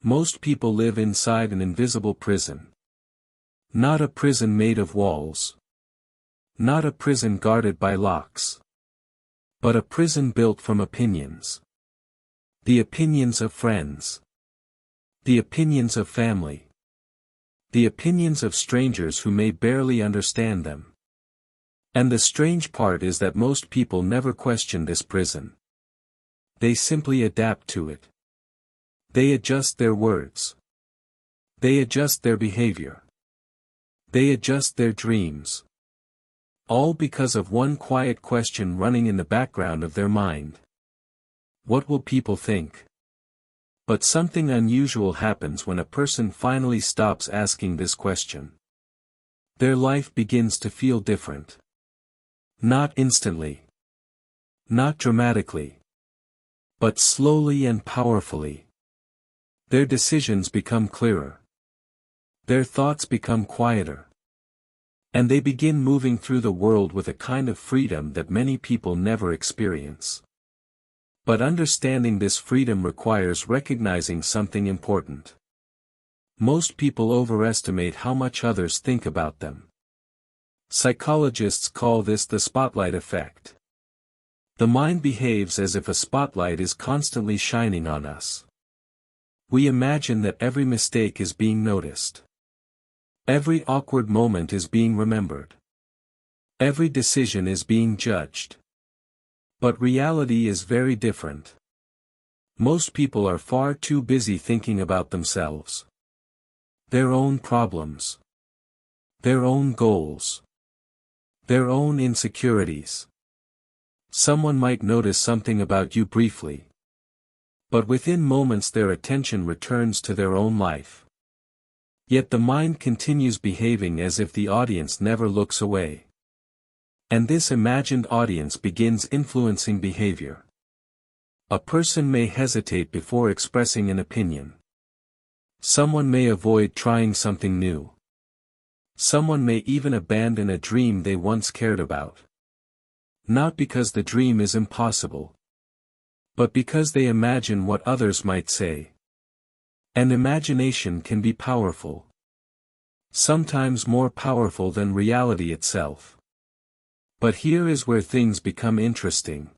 Most people live inside an invisible prison. Not a prison made of walls. Not a prison guarded by locks. But a prison built from opinions. The opinions of friends. The opinions of family. The opinions of strangers who may barely understand them. And the strange part is that most people never question this prison. They simply adapt to it. They adjust their words. They adjust their behavior. They adjust their dreams. All because of one quiet question running in the background of their mind. What will people think? But something unusual happens when a person finally stops asking this question. Their life begins to feel different. Not instantly. Not dramatically. But slowly and powerfully. Their decisions become clearer. Their thoughts become quieter. And they begin moving through the world with a kind of freedom that many people never experience. But understanding this freedom requires recognizing something important. Most people overestimate how much others think about them. Psychologists call this the spotlight effect. The mind behaves as if a spotlight is constantly shining on us. We imagine that every mistake is being noticed. Every awkward moment is being remembered. Every decision is being judged. But reality is very different. Most people are far too busy thinking about themselves. Their own problems. Their own goals. Their own insecurities. Someone might notice something about you briefly. But within moments their attention returns to their own life. Yet the mind continues behaving as if the audience never looks away. And this imagined audience begins influencing behavior. A person may hesitate before expressing an opinion. Someone may avoid trying something new. Someone may even abandon a dream they once cared about. Not because the dream is impossible, but because they imagine what others might say. And imagination can be powerful. Sometimes more powerful than reality itself. But here is where things become interesting.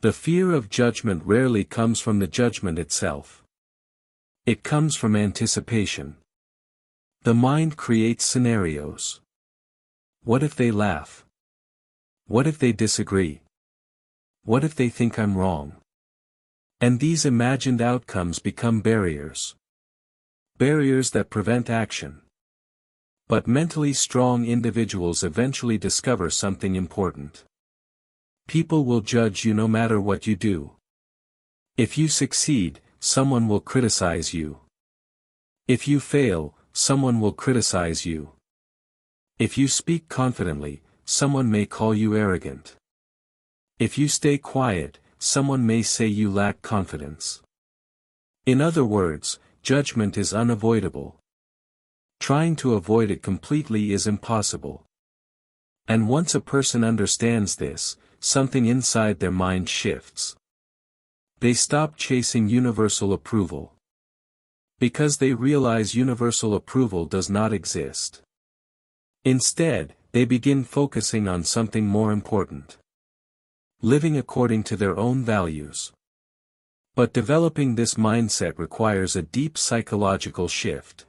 The fear of judgment rarely comes from the judgment itself. It comes from anticipation. The mind creates scenarios. What if they laugh? What if they disagree? What if they think I'm wrong? And these imagined outcomes become barriers. Barriers that prevent action. But mentally strong individuals eventually discover something important. People will judge you no matter what you do. If you succeed, someone will criticize you. If you fail, someone will criticize you. If you speak confidently, someone may call you arrogant. If you stay quiet, someone may say you lack confidence. In other words, judgment is unavoidable. Trying to avoid it completely is impossible. And once a person understands this, something inside their mind shifts. They stop chasing universal approval. Because they realize universal approval does not exist. Instead, they begin focusing on something more important. Living according to their own values. But developing this mindset requires a deep psychological shift.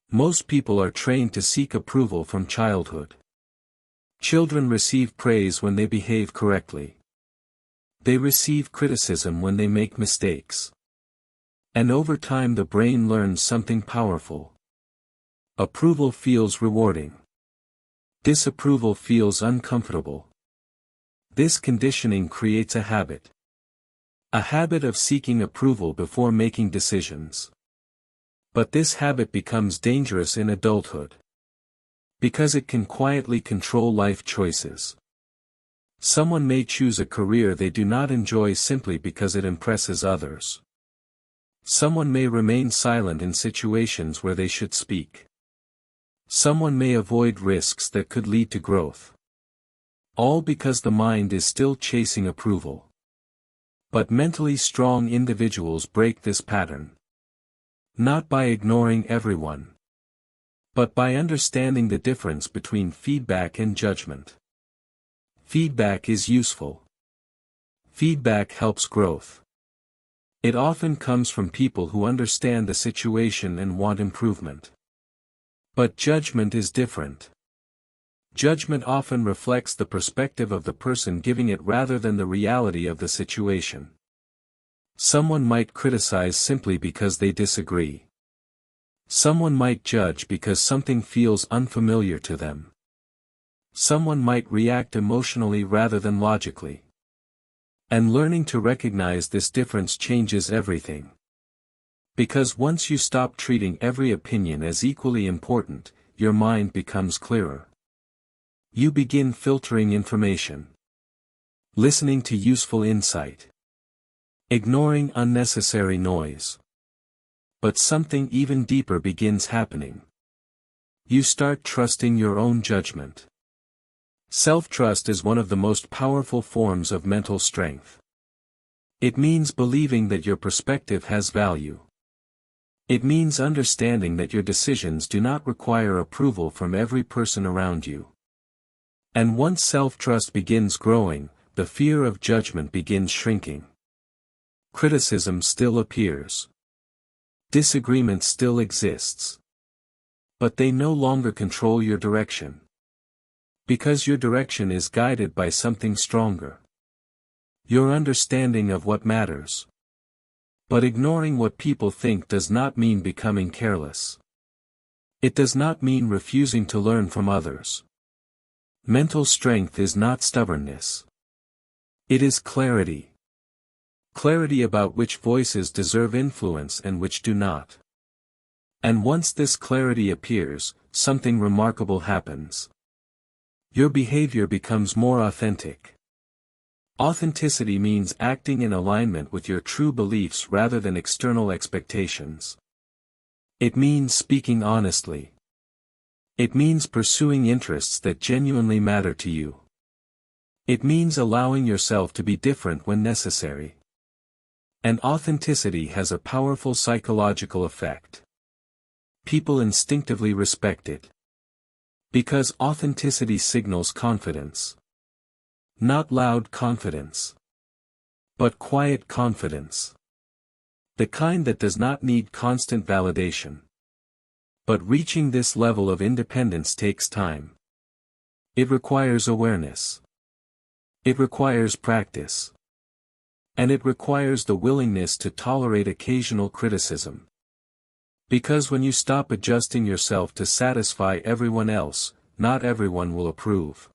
Most people are trained to seek approval from childhood. Children receive praise when they behave correctly. They receive criticism when they make mistakes. And over time the brain learns something powerful. Approval feels rewarding. Disapproval feels uncomfortable. This conditioning creates a habit. A habit of seeking approval before making decisions. But this habit becomes dangerous in adulthood. Because it can quietly control life choices. Someone may choose a career they do not enjoy simply because it impresses others. Someone may remain silent in situations where they should speak. Someone may avoid risks that could lead to growth. All because the mind is still chasing approval. But mentally strong individuals break this pattern. Not by ignoring everyone, but by understanding the difference between feedback and judgment. Feedback is useful. Feedback helps growth. It often comes from people who understand the situation and want improvement. But judgment is different. Judgment often reflects the perspective of the person giving it rather than the reality of the situation. Someone might criticize simply because they disagree. Someone might judge because something feels unfamiliar to them. Someone might react emotionally rather than logically. And learning to recognize this difference changes everything. Because once you stop treating every opinion as equally important, your mind becomes clearer. You begin filtering information. Listening to useful insight. Ignoring unnecessary noise. But something even deeper begins happening. You start trusting your own judgment. Self-trust is one of the most powerful forms of mental strength. It means believing that your perspective has value. It means understanding that your decisions do not require approval from every person around you. And once self-trust begins growing, the fear of judgment begins shrinking. Criticism still appears. Disagreement still exists. But they no longer control your direction. Because your direction is guided by something stronger. Your understanding of what matters. But ignoring what people think does not mean becoming careless. It does not mean refusing to learn from others. Mental strength is not stubbornness. It is clarity. Clarity about which voices deserve influence and which do not. And once this clarity appears, something remarkable happens. Your behavior becomes more authentic. Authenticity means acting in alignment with your true beliefs rather than external expectations. It means speaking honestly. It means pursuing interests that genuinely matter to you. It means allowing yourself to be different when necessary. And authenticity has a powerful psychological effect. People instinctively respect it. Because authenticity signals confidence. Not loud confidence. But quiet confidence. The kind that does not need constant validation. But reaching this level of independence takes time. It requires awareness. It requires practice. And it requires the willingness to tolerate occasional criticism. Because when you stop adjusting yourself to satisfy everyone else, not everyone will approve.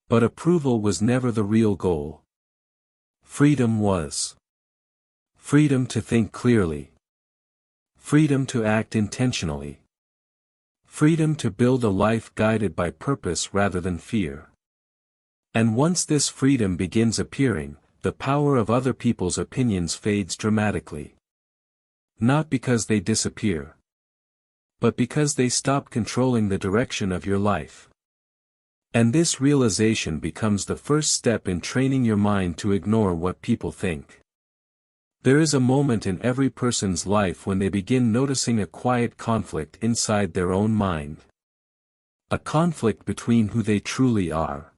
But approval was never the real goal. Freedom was. Freedom to think clearly. Freedom to act intentionally. Freedom to build a life guided by purpose rather than fear. And once this freedom begins appearing, the power of other people's opinions fades dramatically. Not because they disappear. But because they stop controlling the direction of your life. And this realization becomes the first step in training your mind to ignore what people think. There is a moment in every person's life when they begin noticing a quiet conflict inside their own mind. A conflict between who they truly are.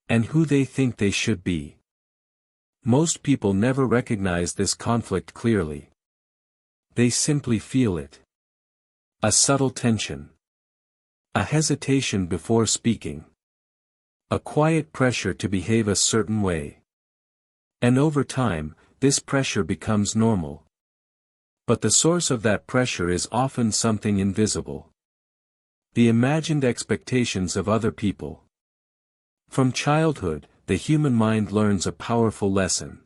And who they think they should be. Most people never recognize this conflict clearly. They simply feel it. A subtle tension. A hesitation before speaking. A quiet pressure to behave a certain way. And over time, this pressure becomes normal. But the source of that pressure is often something invisible. The imagined expectations of other people. From childhood, the human mind learns a powerful lesson.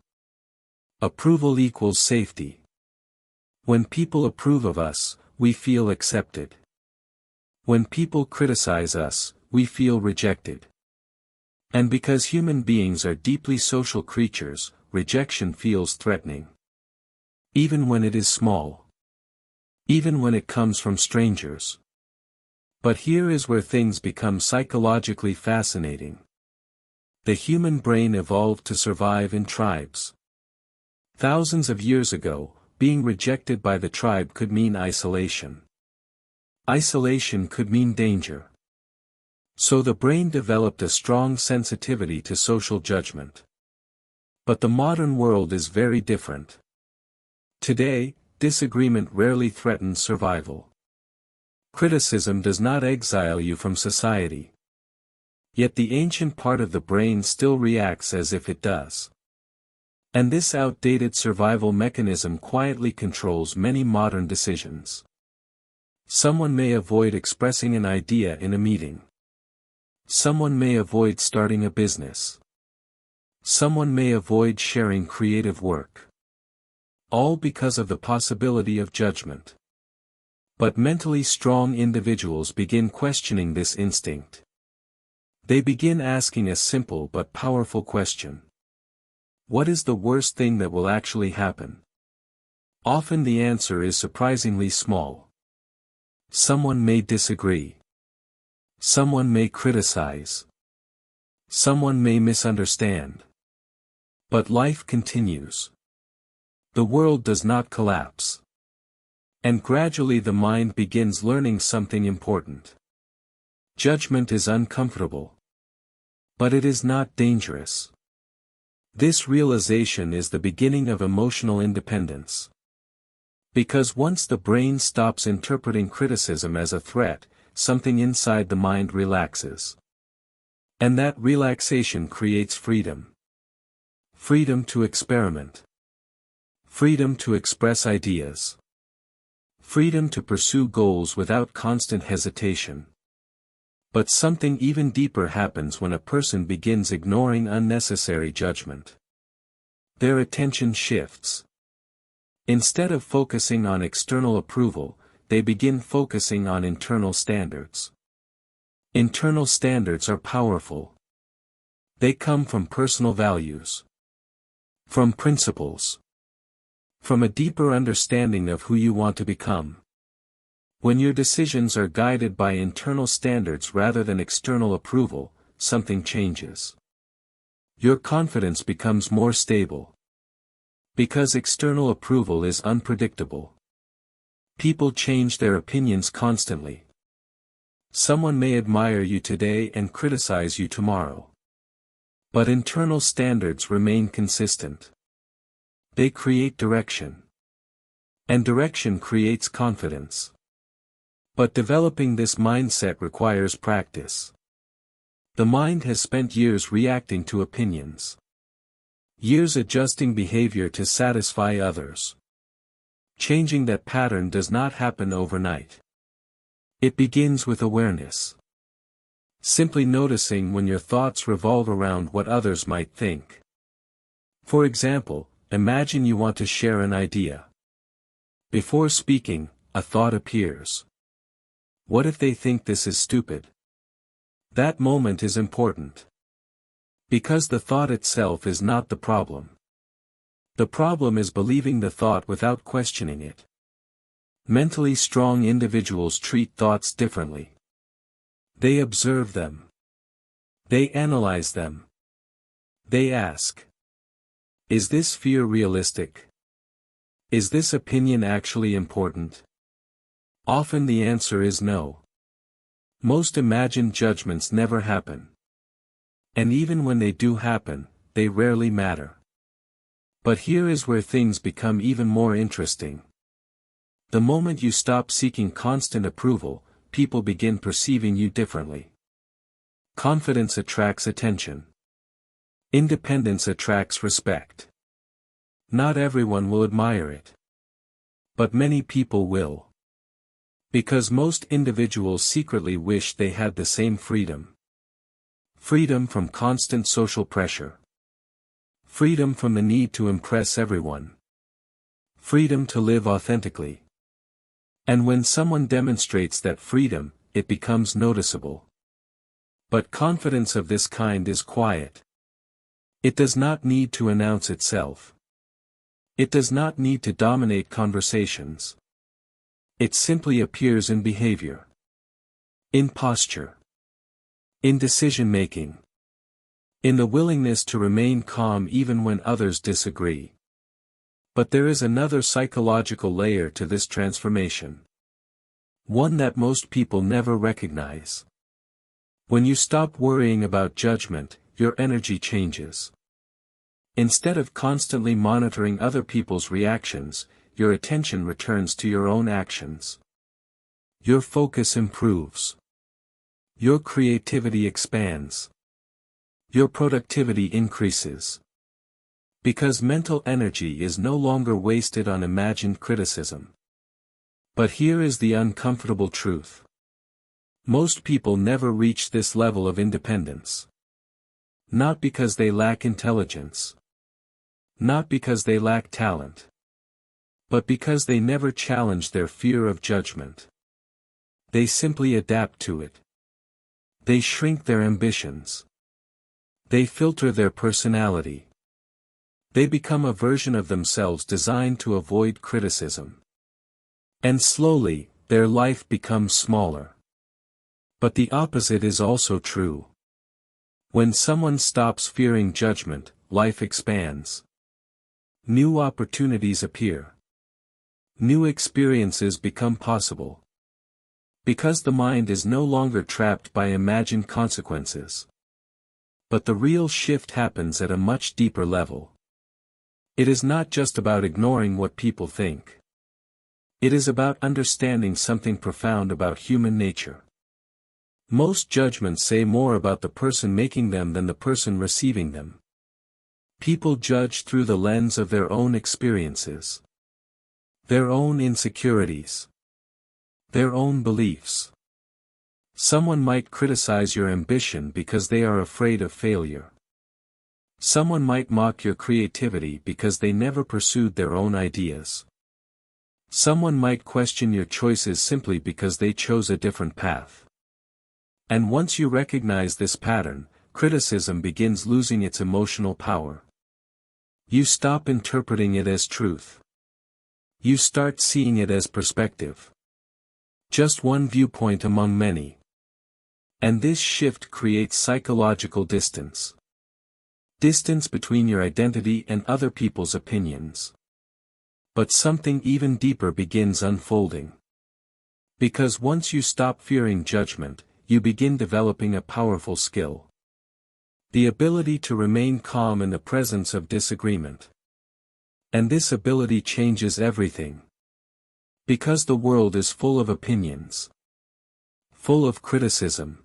Approval equals safety. When people approve of us, we feel accepted. When people criticize us, we feel rejected. And because human beings are deeply social creatures, rejection feels threatening. Even when it is small. Even when it comes from strangers. But here is where things become psychologically fascinating. The human brain evolved to survive in tribes. Thousands of years ago, being rejected by the tribe could mean isolation. Isolation could mean danger. So the brain developed a strong sensitivity to social judgment. But the modern world is very different. Today, disagreement rarely threatens survival. Criticism does not exile you from society. Yet the ancient part of the brain still reacts as if it does. And this outdated survival mechanism quietly controls many modern decisions. Someone may avoid expressing an idea in a meeting. Someone may avoid starting a business. Someone may avoid sharing creative work. All because of the possibility of judgment. But mentally strong individuals begin questioning this instinct. They begin asking a simple but powerful question. What is the worst thing that will actually happen? Often the answer is surprisingly small. Someone may disagree. Someone may criticize. Someone may misunderstand. But life continues. The world does not collapse. And gradually the mind begins learning something important. Judgment is uncomfortable. But it is not dangerous. This realization is the beginning of emotional independence. Because once the brain stops interpreting criticism as a threat, something inside the mind relaxes. And that relaxation creates freedom. Freedom to experiment. Freedom to express ideas. Freedom to pursue goals without constant hesitation. But something even deeper happens when a person begins ignoring unnecessary judgment. Their attention shifts. Instead of focusing on external approval, they begin focusing on internal standards. Internal standards are powerful. They come from personal values. From principles. From a deeper understanding of who you want to become. When your decisions are guided by internal standards rather than external approval, something changes. Your confidence becomes more stable. Because external approval is unpredictable. People change their opinions constantly. Someone may admire you today and criticize you tomorrow. But internal standards remain consistent. They create direction. And direction creates confidence. But developing this mindset requires practice. The mind has spent years reacting to opinions. Years adjusting behavior to satisfy others. Changing that pattern does not happen overnight. It begins with awareness. Simply noticing when your thoughts revolve around what others might think. For example, imagine you want to share an idea. Before speaking, a thought appears. What if they think this is stupid? That moment is important. Because the thought itself is not the problem. The problem is believing the thought without questioning it. Mentally strong individuals treat thoughts differently. They observe them. They analyze them. They ask. Is this fear realistic? Is this opinion actually important? Often the answer is no. Most imagined judgments never happen. And even when they do happen, they rarely matter. But here is where things become even more interesting. The moment you stop seeking constant approval, people begin perceiving you differently. Confidence attracts attention. Independence attracts respect. Not everyone will admire it. But many people will. Because most individuals secretly wish they had the same freedom. Freedom from constant social pressure. Freedom from the need to impress everyone. Freedom to live authentically. And when someone demonstrates that freedom, it becomes noticeable. But confidence of this kind is quiet. It does not need to announce itself. It does not need to dominate conversations. It simply appears in behavior. In posture. In decision-making. In the willingness to remain calm even when others disagree. But there is another psychological layer to this transformation. One that most people never recognize. When you stop worrying about judgment, your energy changes. Instead of constantly monitoring other people's reactions, your attention returns to your own actions. Your focus improves. Your creativity expands. Your productivity increases. Because mental energy is no longer wasted on imagined criticism. But here is the uncomfortable truth. Most people never reach this level of independence. Not because they lack intelligence. Not because they lack talent. But because they never challenge their fear of judgment. They simply adapt to it. They shrink their ambitions. They filter their personality. They become a version of themselves designed to avoid criticism. And slowly, their life becomes smaller. But the opposite is also true. When someone stops fearing judgment, life expands. New opportunities appear. New experiences become possible. Because the mind is no longer trapped by imagined consequences. But the real shift happens at a much deeper level. It is not just about ignoring what people think. It is about understanding something profound about human nature. Most judgments say more about the person making them than the person receiving them. People judge through the lens of their own experiences. Their own insecurities. Their own beliefs. Someone might criticize your ambition because they are afraid of failure. Someone might mock your creativity because they never pursued their own ideas. Someone might question your choices simply because they chose a different path. And once you recognize this pattern, criticism begins losing its emotional power. You stop interpreting it as truth. You start seeing it as perspective. Just one viewpoint among many. And this shift creates psychological distance. Distance between your identity and other people's opinions. But something even deeper begins unfolding. Because once you stop fearing judgment, you begin developing a powerful skill. The ability to remain calm in the presence of disagreement. And this ability changes everything. Because the world is full of opinions. Full of criticism.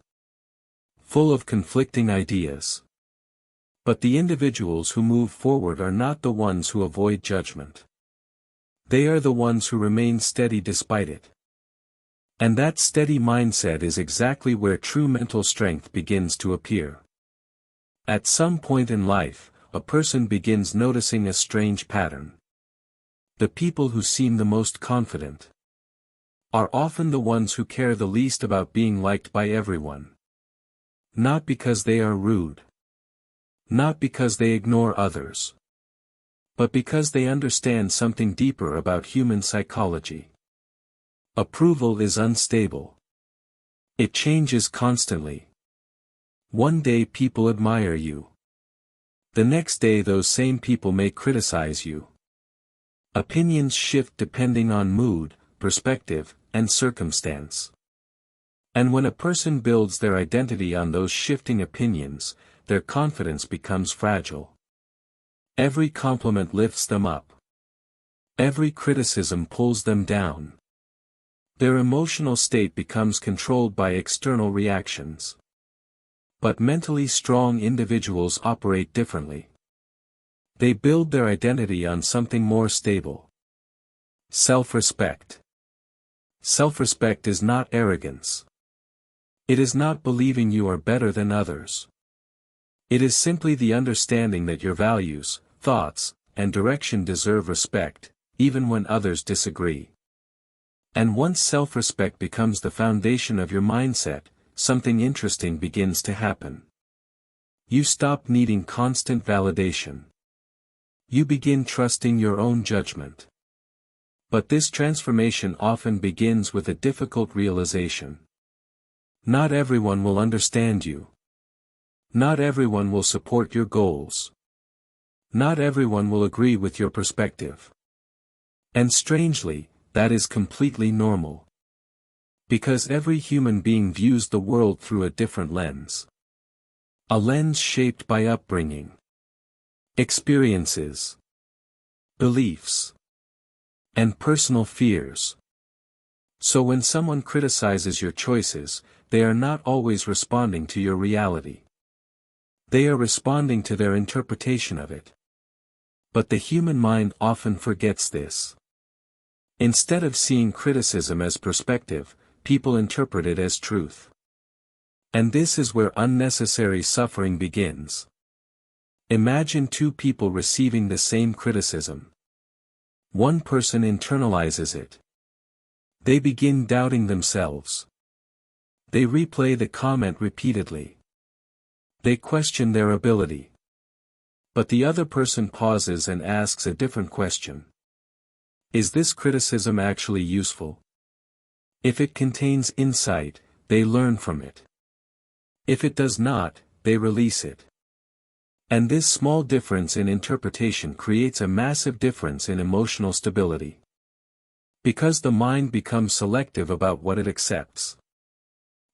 Full of conflicting ideas. But the individuals who move forward are not the ones who avoid judgment. They are the ones who remain steady despite it. And that steady mindset is exactly where true mental strength begins to appear. At some point in life, a person begins noticing a strange pattern. The people who seem the most confident are often the ones who care the least about being liked by everyone. Not because they are rude. Not because they ignore others. But because they understand something deeper about human psychology. Approval is unstable. It changes constantly. One day people admire you. The next day those same people may criticize you. Opinions shift depending on mood, perspective, and circumstance. And when a person builds their identity on those shifting opinions, their confidence becomes fragile. Every compliment lifts them up. Every criticism pulls them down. Their emotional state becomes controlled by external reactions. But mentally strong individuals operate differently. They build their identity on something more stable. Self-respect. Self-respect is not arrogance. It is not believing you are better than others. It is simply the understanding that your values, thoughts, and direction deserve respect, even when others disagree. And once self-respect becomes the foundation of your mindset, something interesting begins to happen. You stop needing constant validation. You begin trusting your own judgment. But this transformation often begins with a difficult realization. Not everyone will understand you. Not everyone will support your goals. Not everyone will agree with your perspective. And strangely, that is completely normal. Because every human being views the world through a different lens. A lens shaped by upbringing, experiences, beliefs, and personal fears. So when someone criticizes your choices, they are not always responding to your reality. They are responding to their interpretation of it. But the human mind often forgets this. Instead of seeing criticism as perspective, people interpret it as truth. And this is where unnecessary suffering begins. Imagine two people receiving the same criticism. One person internalizes it. They begin doubting themselves. They replay the comment repeatedly. They question their ability. But the other person pauses and asks a different question. Is this criticism actually useful? If it contains insight, they learn from it. If it does not, they release it. And this small difference in interpretation creates a massive difference in emotional stability. Because the mind becomes selective about what it accepts.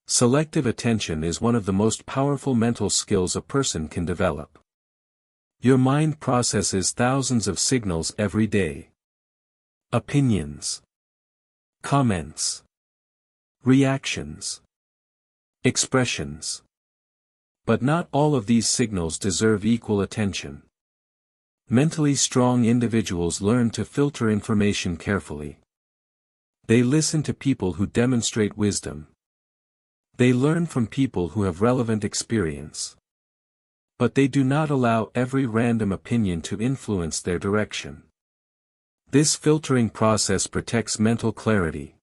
Selective attention is one of the most powerful mental skills a person can develop. Your mind processes thousands of signals every day. Opinions, comments, reactions, expressions. But not all of these signals deserve equal attention. Mentally strong individuals learn to filter information carefully. They listen to people who demonstrate wisdom. They learn from people who have relevant experience. But they do not allow every random opinion to influence their direction. This filtering process protects mental clarity.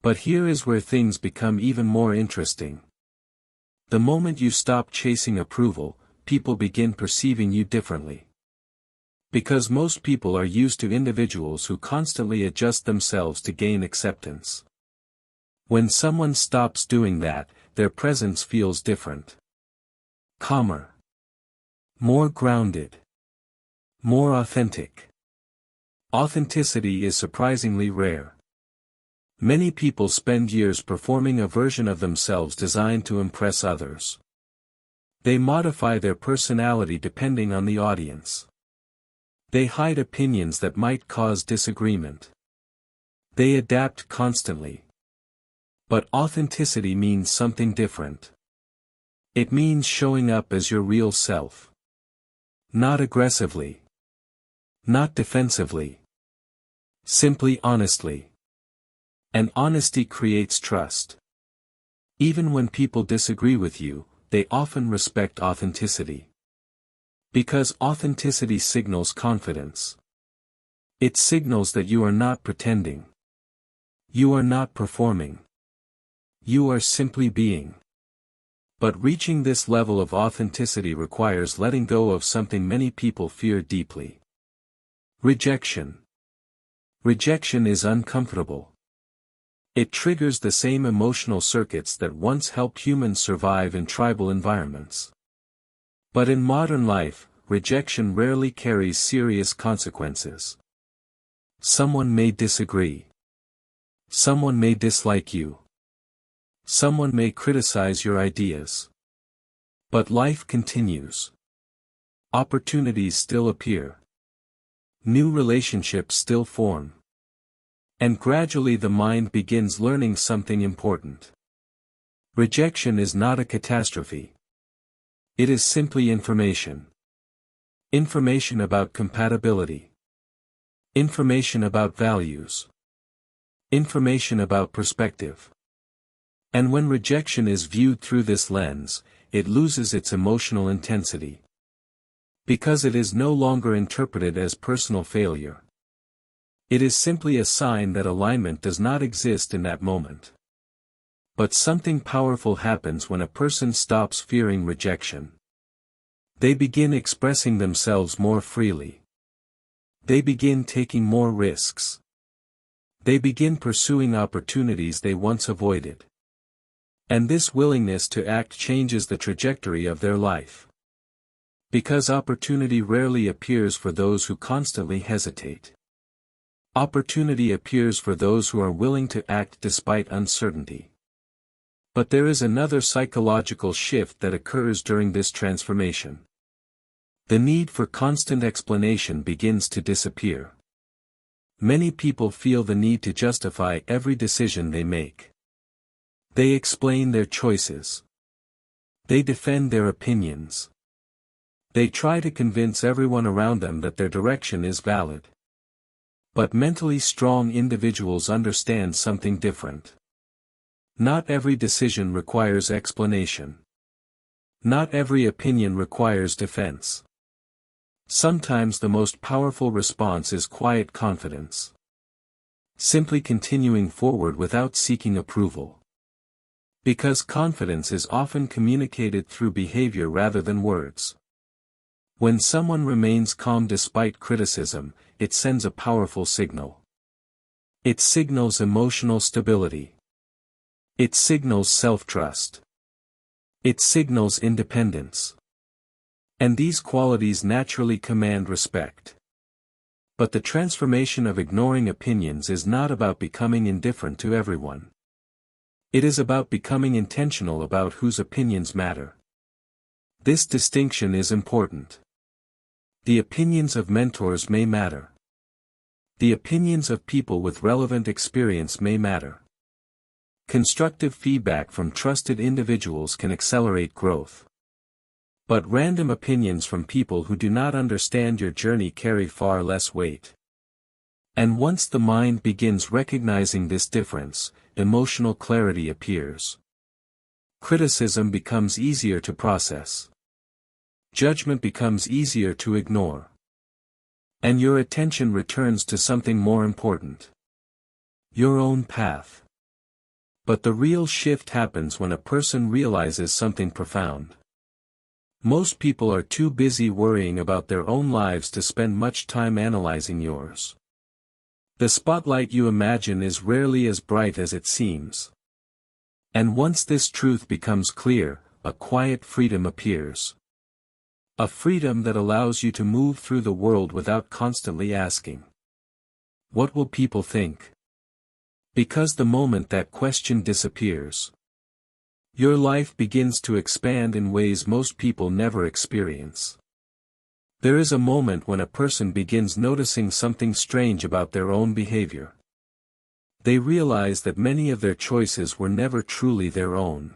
But here is where things become even more interesting. The moment you stop chasing approval, people begin perceiving you differently. Because most people are used to individuals who constantly adjust themselves to gain acceptance. When someone stops doing that, their presence feels different. Calmer. More grounded. More authentic. Authenticity is surprisingly rare. Many people spend years performing a version of themselves designed to impress others. They modify their personality depending on the audience. They hide opinions that might cause disagreement. They adapt constantly. But authenticity means something different. It means showing up as your real self. Not aggressively. Not defensively. Simply honestly. And honesty creates trust. Even when people disagree with you, they often respect authenticity. Because authenticity signals confidence. It signals that you are not pretending. You are not performing. You are simply being. But reaching this level of authenticity requires letting go of something many people fear deeply. Rejection. Rejection is uncomfortable. It triggers the same emotional circuits that once helped humans survive in tribal environments. But in modern life, rejection rarely carries serious consequences. Someone may disagree. Someone may dislike you. Someone may criticize your ideas. But life continues. Opportunities still appear. New relationships still form. And gradually the mind begins learning something important. Rejection is not a catastrophe. It is simply information. Information about compatibility. Information about values. Information about perspective. And when rejection is viewed through this lens, it loses its emotional intensity. Because it is no longer interpreted as personal failure. It is simply a sign that alignment does not exist in that moment. But something powerful happens when a person stops fearing rejection. They begin expressing themselves more freely. They begin taking more risks. They begin pursuing opportunities they once avoided. And this willingness to act changes the trajectory of their life. Because opportunity rarely appears for those who constantly hesitate. Opportunity appears for those who are willing to act despite uncertainty. But there is another psychological shift that occurs during this transformation. The need for constant explanation begins to disappear. Many people feel the need to justify every decision they make. They explain their choices. They defend their opinions. They try to convince everyone around them that their direction is valid. But mentally strong individuals understand something different. Not every decision requires explanation. Not every opinion requires defense. Sometimes the most powerful response is quiet confidence. Simply continuing forward without seeking approval. Because confidence is often communicated through behavior rather than words. When someone remains calm despite criticism, it sends a powerful signal. It signals emotional stability. It signals self-trust. It signals independence. And these qualities naturally command respect. But the transformation of ignoring opinions is not about becoming indifferent to everyone. It is about becoming intentional about whose opinions matter. This distinction is important. The opinions of mentors may matter. The opinions of people with relevant experience may matter. Constructive feedback from trusted individuals can accelerate growth. But random opinions from people who do not understand your journey carry far less weight. And once the mind begins recognizing this difference, emotional clarity appears. Criticism becomes easier to process. Judgment becomes easier to ignore. And your attention returns to something more important. Your own path. But the real shift happens when a person realizes something profound. Most people are too busy worrying about their own lives to spend much time analyzing yours. The spotlight you imagine is rarely as bright as it seems. And once this truth becomes clear, a quiet freedom appears. A freedom that allows you to move through the world without constantly asking, "What will people think?" Because the moment that question disappears, your life begins to expand in ways most people never experience. There is a moment when a person begins noticing something strange about their own behavior. They realize that many of their choices were never truly their own.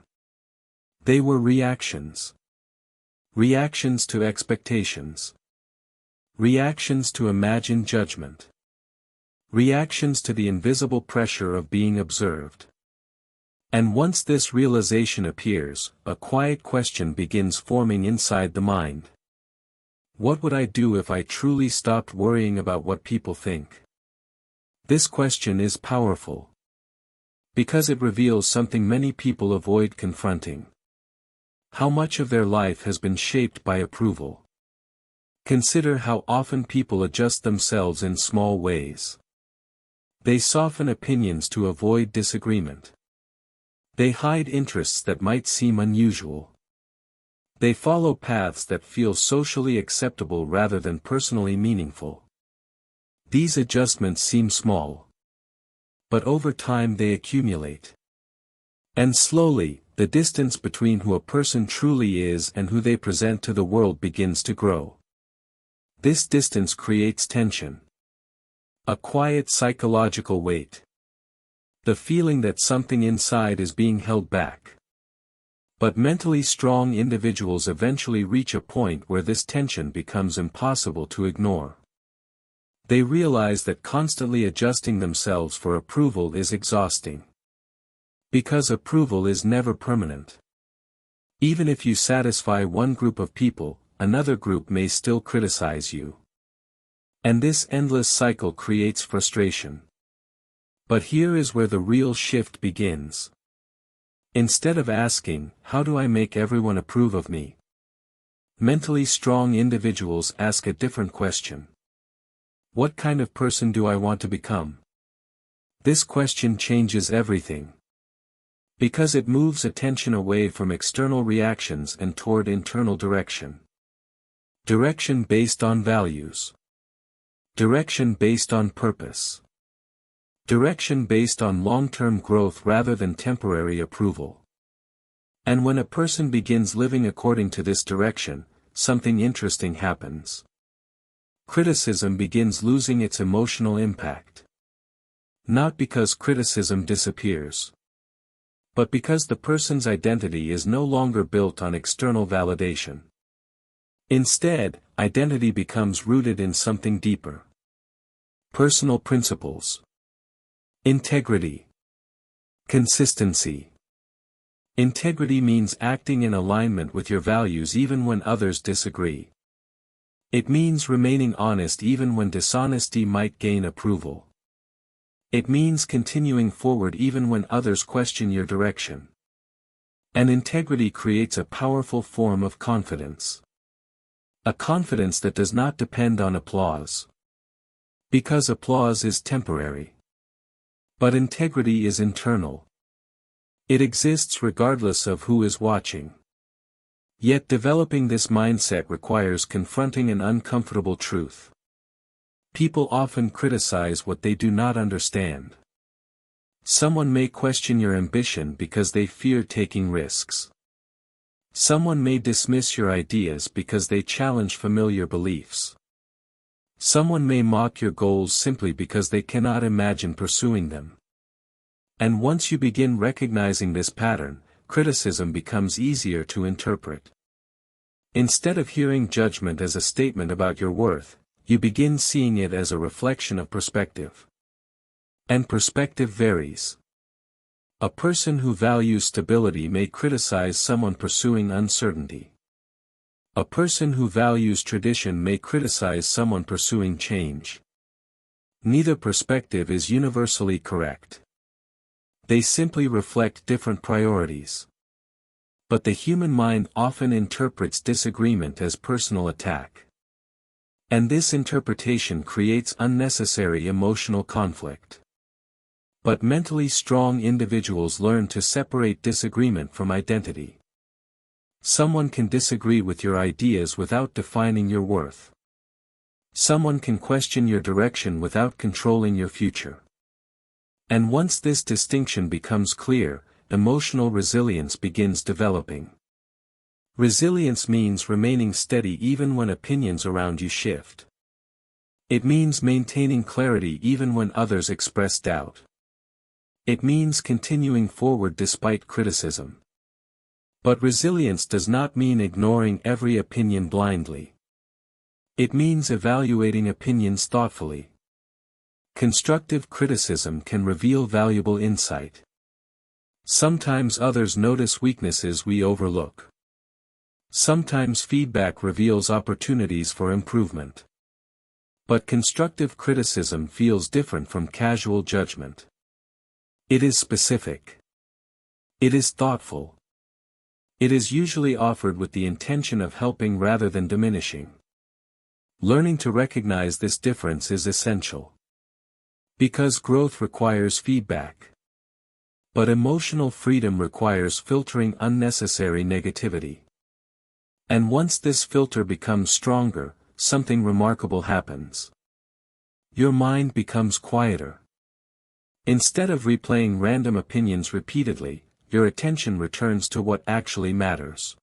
They were reactions. Reactions to expectations. Reactions to imagined judgment. Reactions to the invisible pressure of being observed. And once this realization appears, a quiet question begins forming inside the mind. What would I do if I truly stopped worrying about what people think? This question is powerful. Because it reveals something many people avoid confronting. How much of their life has been shaped by approval? Consider how often people adjust themselves in small ways. They soften opinions to avoid disagreement. They hide interests that might seem unusual. They follow paths that feel socially acceptable rather than personally meaningful. These adjustments seem small. But over time they accumulate. And slowly, the distance between who a person truly is and who they present to the world begins to grow. This distance creates tension. A quiet psychological weight. The feeling that something inside is being held back. But mentally strong individuals eventually reach a point where this tension becomes impossible to ignore. They realize that constantly adjusting themselves for approval is exhausting. Because approval is never permanent. Even if you satisfy one group of people, another group may still criticize you. And this endless cycle creates frustration. But here is where the real shift begins. Instead of asking, "How do I make everyone approve of me?" mentally strong individuals ask a different question. What kind of person do I want to become? This question changes everything. Because it moves attention away from external reactions and toward internal direction. Direction based on values. Direction based on purpose. Direction based on long-term growth rather than temporary approval. And when a person begins living according to this direction, something interesting happens. Criticism begins losing its emotional impact. Not because criticism disappears, but because the person's identity is no longer built on external validation. Instead, identity becomes rooted in something deeper. Personal principles. Integrity. Consistency. Integrity means acting in alignment with your values even when others disagree. It means remaining honest even when dishonesty might gain approval. It means continuing forward even when others question your direction. And integrity creates a powerful form of confidence. A confidence that does not depend on applause. Because applause is temporary. But integrity is internal. It exists regardless of who is watching. Yet developing this mindset requires confronting an uncomfortable truth. People often criticize what they do not understand. Someone may question your ambition because they fear taking risks. Someone may dismiss your ideas because they challenge familiar beliefs. Someone may mock your goals simply because they cannot imagine pursuing them. And once you begin recognizing this pattern, criticism becomes easier to interpret. Instead of hearing judgment as a statement about your worth, you begin seeing it as a reflection of perspective. And perspective varies. A person who values stability may criticize someone pursuing uncertainty. A person who values tradition may criticize someone pursuing change. Neither perspective is universally correct. They simply reflect different priorities. But the human mind often interprets disagreement as personal attack. And this interpretation creates unnecessary emotional conflict. But mentally strong individuals learn to separate disagreement from identity. Someone can disagree with your ideas without defining your worth. Someone can question your direction without controlling your future. And once this distinction becomes clear, emotional resilience begins developing. Resilience means remaining steady even when opinions around you shift. It means maintaining clarity even when others express doubt. It means continuing forward despite criticism. But resilience does not mean ignoring every opinion blindly. It means evaluating opinions thoughtfully. Constructive criticism can reveal valuable insight. Sometimes others notice weaknesses we overlook. Sometimes feedback reveals opportunities for improvement. But constructive criticism feels different from casual judgment. It is specific. It is thoughtful. It is usually offered with the intention of helping rather than diminishing. Learning to recognize this difference is essential. Because growth requires feedback. But emotional freedom requires filtering unnecessary negativity. And once this filter becomes stronger, something remarkable happens. Your mind becomes quieter. Instead of replaying random opinions repeatedly, your attention returns to what actually matters.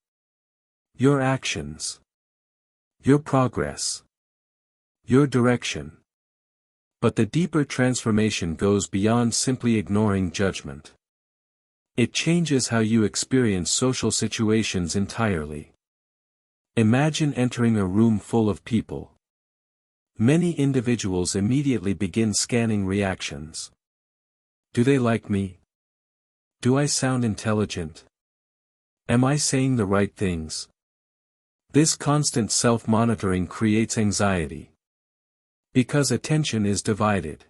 Your actions. Your progress. Your direction. But the deeper transformation goes beyond simply ignoring judgment. It changes how you experience social situations entirely. Imagine entering a room full of people. Many individuals immediately begin scanning reactions. Do they like me? Do I sound intelligent? Am I saying the right things? This constant self-monitoring creates anxiety. Because attention is divided.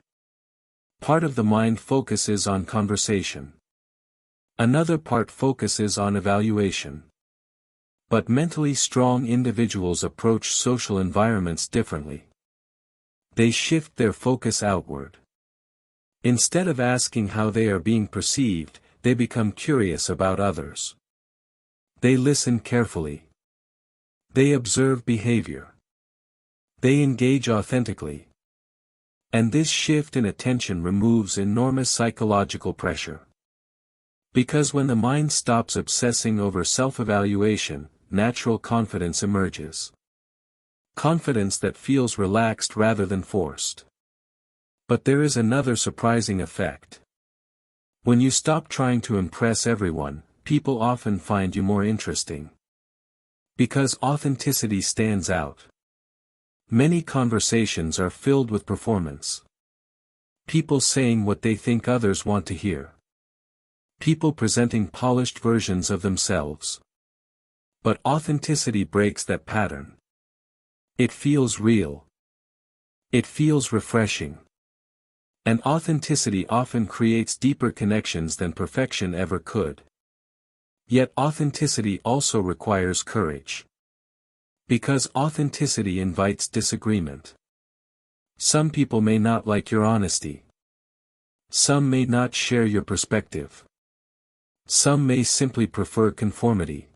Part of the mind focuses on conversation. Another part focuses on evaluation. But mentally strong individuals approach social environments differently. They shift their focus outward. Instead of asking how they are being perceived, they become curious about others. They listen carefully. They observe behavior. They engage authentically. And this shift in attention removes enormous psychological pressure. Because when the mind stops obsessing over self-evaluation, natural confidence emerges. Confidence that feels relaxed rather than forced. But there is another surprising effect. When you stop trying to impress everyone, people often find you more interesting. Because authenticity stands out. Many conversations are filled with performance. People saying what they think others want to hear. People presenting polished versions of themselves. But authenticity breaks that pattern. It feels real. It feels refreshing. And authenticity often creates deeper connections than perfection ever could. Yet authenticity also requires courage. Because authenticity invites disagreement. Some people may not like your honesty. Some may not share your perspective. Some may simply prefer conformity.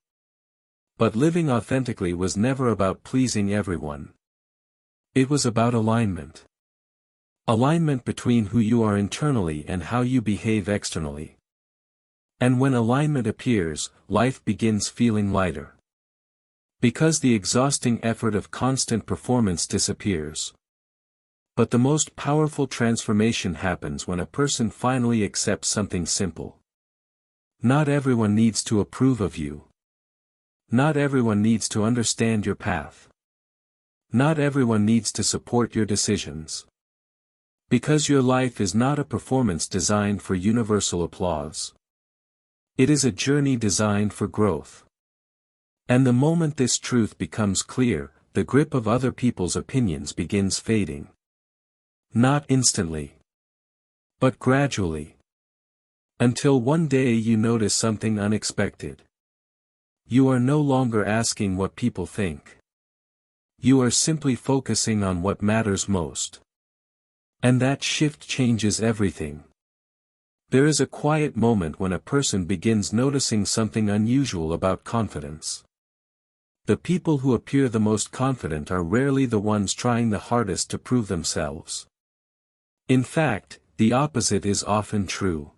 But living authentically was never about pleasing everyone. It was about alignment. Alignment between who you are internally and how you behave externally. And when alignment appears, life begins feeling lighter. Because the exhausting effort of constant performance disappears. But the most powerful transformation happens when a person finally accepts something simple. Not everyone needs to approve of you. Not everyone needs to understand your path. Not everyone needs to support your decisions. Because your life is not a performance designed for universal applause. It is a journey designed for growth. And the moment this truth becomes clear, the grip of other people's opinions begins fading. Not instantly. But gradually. Until one day you notice something unexpected. You are no longer asking what people think. You are simply focusing on what matters most. And that shift changes everything. There is a quiet moment when a person begins noticing something unusual about confidence. The people who appear the most confident are rarely the ones trying the hardest to prove themselves. In fact, the opposite is often true.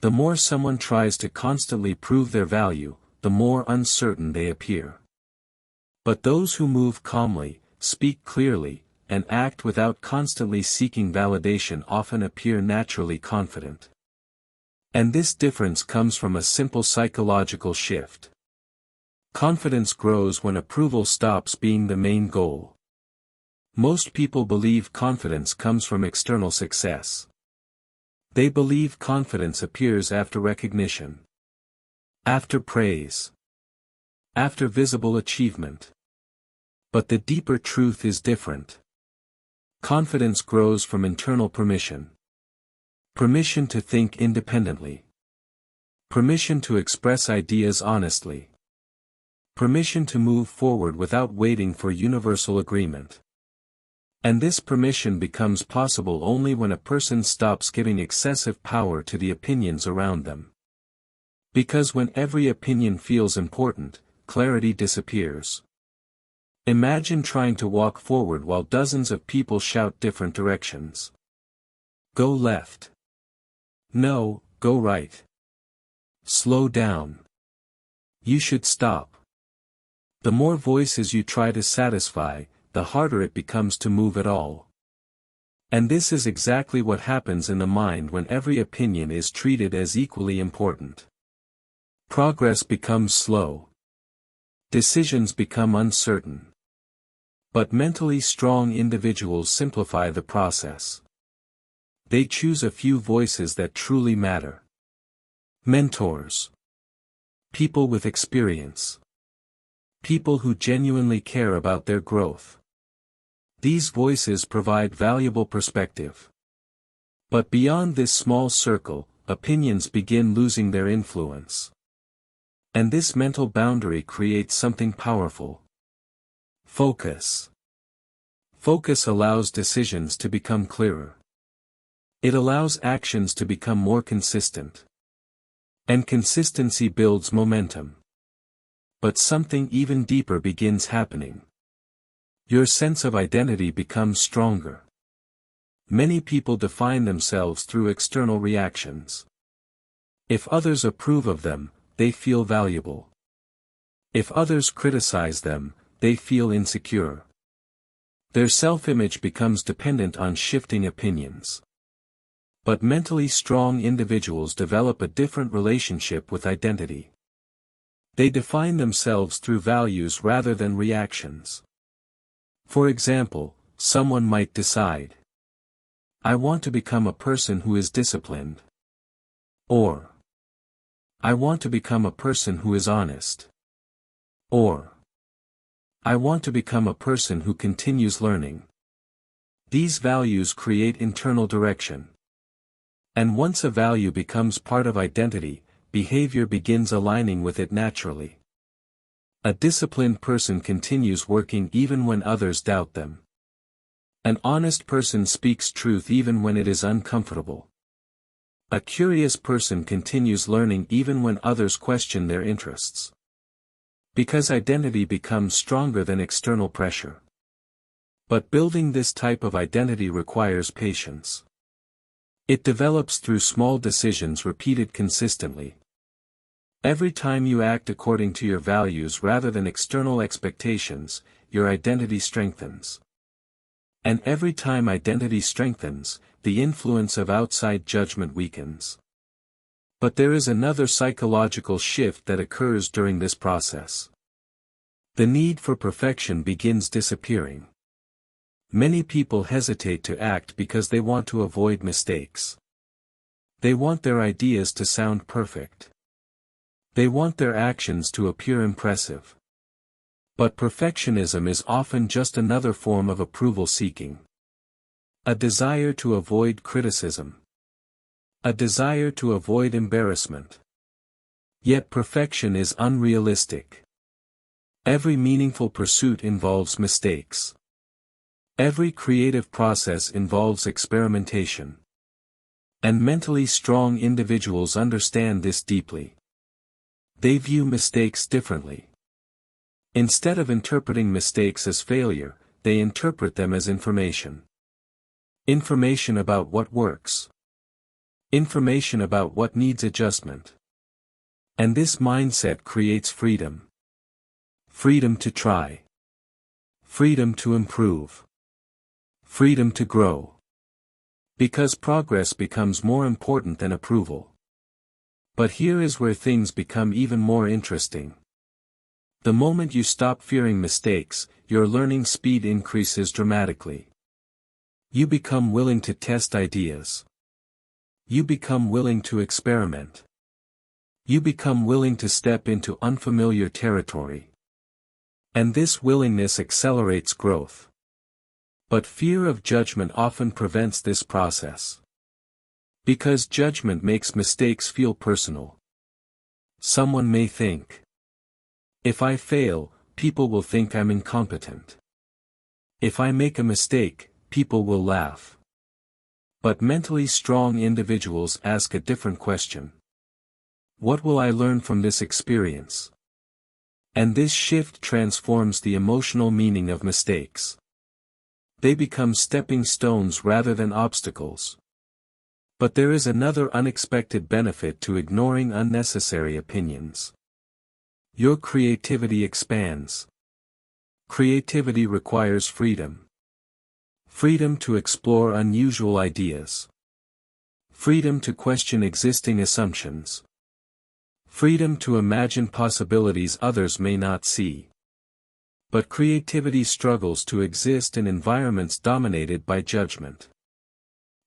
The more someone tries to constantly prove their value, the more uncertain they appear. But those who move calmly, speak clearly, and act without constantly seeking validation often appear naturally confident. And this difference comes from a simple psychological shift. Confidence grows when approval stops being the main goal. Most people believe confidence comes from external success. They believe confidence appears after recognition. After praise. After visible achievement. But the deeper truth is different. Confidence grows from internal permission. Permission to think independently. Permission to express ideas honestly. Permission to move forward without waiting for universal agreement. And this permission becomes possible only when a person stops giving excessive power to the opinions around them. Because when every opinion feels important, clarity disappears. Imagine trying to walk forward while dozens of people shout different directions. Go left. No, go right. Slow down. You should stop. The more voices you try to satisfy, the harder it becomes to move at all. And this is exactly what happens in the mind when every opinion is treated as equally important. Progress becomes slow. Decisions become uncertain. But mentally strong individuals simplify the process. They choose a few voices that truly matter. Mentors. People with experience. People who genuinely care about their growth. These voices provide valuable perspective. But beyond this small circle, opinions begin losing their influence. And this mental boundary creates something powerful. Focus. Focus allows decisions to become clearer. It allows actions to become more consistent. And consistency builds momentum. But something even deeper begins happening. Your sense of identity becomes stronger. Many people define themselves through external reactions. If others approve of them, they feel valuable. If others criticize them, they feel insecure. Their self-image becomes dependent on shifting opinions. But mentally strong individuals develop a different relationship with identity. They define themselves through values rather than reactions. For example, someone might decide, "I want to become a person who is disciplined." Or, "I want to become a person who is honest." Or, "I want to become a person who continues learning." These values create internal direction. And once a value becomes part of identity, behavior begins aligning with it naturally. A disciplined person continues working even when others doubt them. An honest person speaks truth even when it is uncomfortable. A curious person continues learning even when others question their interests. Because identity becomes stronger than external pressure. But building this type of identity requires patience. It develops through small decisions repeated consistently. Every time you act according to your values rather than external expectations, your identity strengthens. And every time identity strengthens, the influence of outside judgment weakens. But there is another psychological shift that occurs during this process. The need for perfection begins disappearing. Many people hesitate to act because they want to avoid mistakes. They want their ideas to sound perfect. They want their actions to appear impressive. But perfectionism is often just another form of approval seeking. A desire to avoid criticism. A desire to avoid embarrassment. Yet perfection is unrealistic. Every meaningful pursuit involves mistakes. Every creative process involves experimentation. And mentally strong individuals understand this deeply. They view mistakes differently. Instead of interpreting mistakes as failure, they interpret them as information. Information about what works. Information about what needs adjustment. And this mindset creates freedom. Freedom to try. Freedom to improve. Freedom to grow. Because progress becomes more important than approval. But here is where things become even more interesting. The moment you stop fearing mistakes, your learning speed increases dramatically. You become willing to test ideas. You become willing to experiment. You become willing to step into unfamiliar territory. And this willingness accelerates growth. But fear of judgment often prevents this process. Because judgment makes mistakes feel personal. Someone may think, "If I fail, people will think I'm incompetent. If I make a mistake, people will laugh." But mentally strong individuals ask a different question. What will I learn from this experience? And this shift transforms the emotional meaning of mistakes. They become stepping stones rather than obstacles. But there is another unexpected benefit to ignoring unnecessary opinions. Your creativity expands. Creativity requires freedom. Freedom to explore unusual ideas. Freedom to question existing assumptions. Freedom to imagine possibilities others may not see. But creativity struggles to exist in environments dominated by judgment.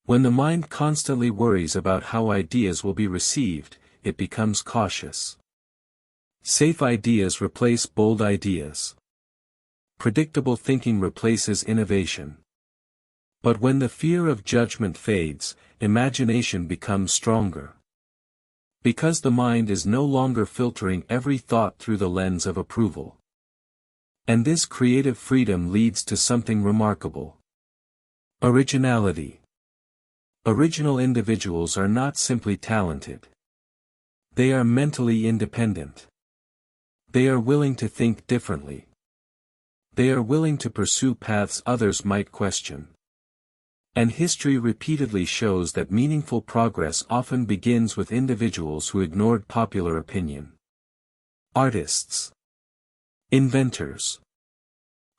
When the mind constantly worries about how ideas will be received, it becomes cautious. Safe ideas replace bold ideas. Predictable thinking replaces innovation. But when the fear of judgment fades, imagination becomes stronger. Because the mind is no longer filtering every thought through the lens of approval. And this creative freedom leads to something remarkable. Originality. Original individuals are not simply talented. They are mentally independent. They are willing to think differently. They are willing to pursue paths others might question. And history repeatedly shows that meaningful progress often begins with individuals who ignored popular opinion. Artists, inventors,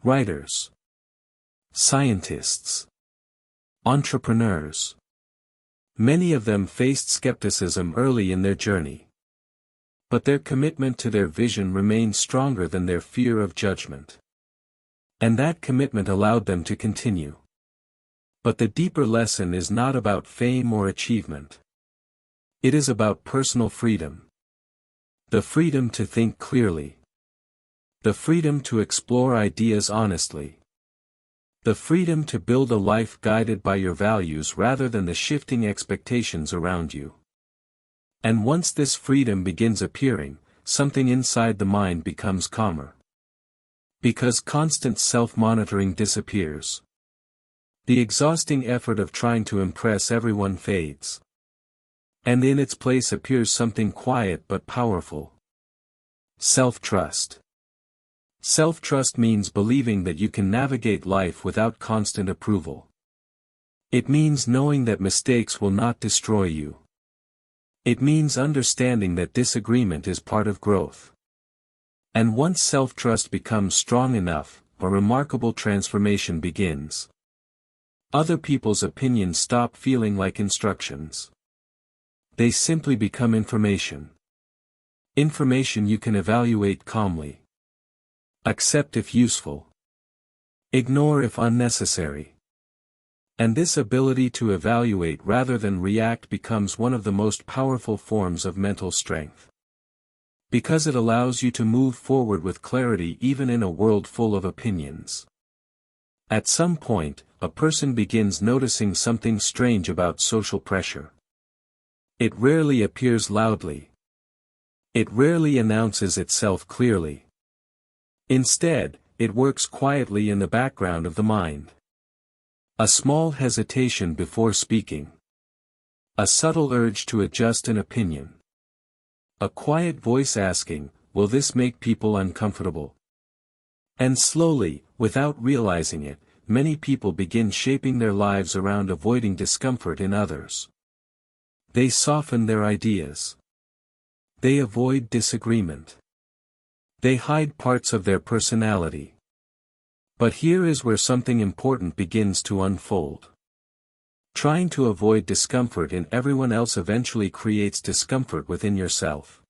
writers, scientists, entrepreneurs. Many of them faced skepticism early in their journey. But their commitment to their vision remained stronger than their fear of judgment. And that commitment allowed them to continue. But the deeper lesson is not about fame or achievement. It is about personal freedom. The freedom to think clearly. The freedom to explore ideas honestly. The freedom to build a life guided by your values rather than the shifting expectations around you. And once this freedom begins appearing, something inside the mind becomes calmer. Because constant self-monitoring disappears. The exhausting effort of trying to impress everyone fades. And in its place appears something quiet but powerful. Self-trust. Self-trust means believing that you can navigate life without constant approval. It means knowing that mistakes will not destroy you. It means understanding that disagreement is part of growth. And once self-trust becomes strong enough, a remarkable transformation begins. Other people's opinions stop feeling like instructions. They simply become information. Information you can evaluate calmly. Accept if useful. Ignore if unnecessary. And this ability to evaluate rather than react becomes one of the most powerful forms of mental strength. Because it allows you to move forward with clarity even in a world full of opinions. At some point, a person begins noticing something strange about social pressure. It rarely appears loudly. It rarely announces itself clearly. Instead, it works quietly in the background of the mind. A small hesitation before speaking. A subtle urge to adjust an opinion. A quiet voice asking, "Will this make people uncomfortable?" And slowly, without realizing it, many people begin shaping their lives around avoiding discomfort in others. They soften their ideas. They avoid disagreement. They hide parts of their personality. But here is where something important begins to unfold. Trying to avoid discomfort in everyone else eventually creates discomfort within yourself.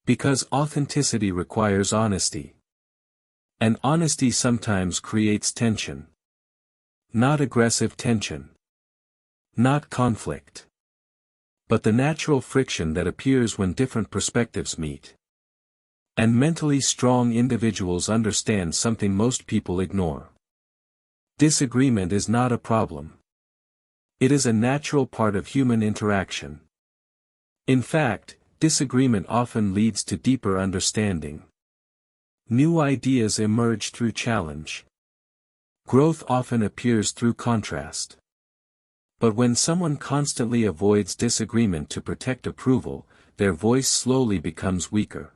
Because authenticity requires honesty. And honesty sometimes creates tension. Not aggressive tension. Not conflict. But the natural friction that appears when different perspectives meet. And mentally strong individuals understand something most people ignore. Disagreement is not a problem. It is a natural part of human interaction. In fact, disagreement often leads to deeper understanding. New ideas emerge through challenge. Growth often appears through contrast. But when someone constantly avoids disagreement to protect approval, their voice slowly becomes weaker.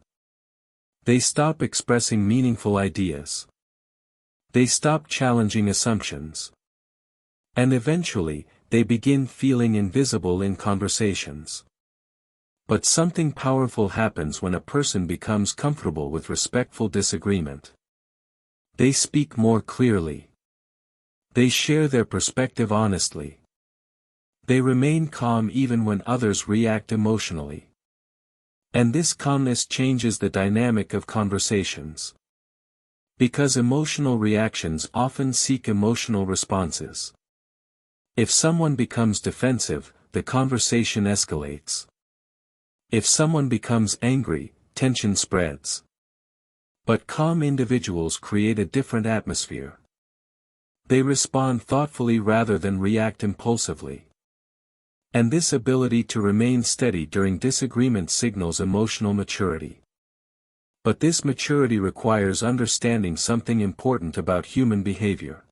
They stop expressing meaningful ideas. They stop challenging assumptions. And eventually, they begin feeling invisible in conversations. But something powerful happens when a person becomes comfortable with respectful disagreement. They speak more clearly. They share their perspective honestly. They remain calm even when others react emotionally. And this calmness changes the dynamic of conversations. Because emotional reactions often seek emotional responses. If someone becomes defensive, the conversation escalates. If someone becomes angry, tension spreads. But calm individuals create a different atmosphere. They respond thoughtfully rather than react impulsively. And this ability to remain steady during disagreement signals emotional maturity. But this maturity requires understanding something important about human behavior.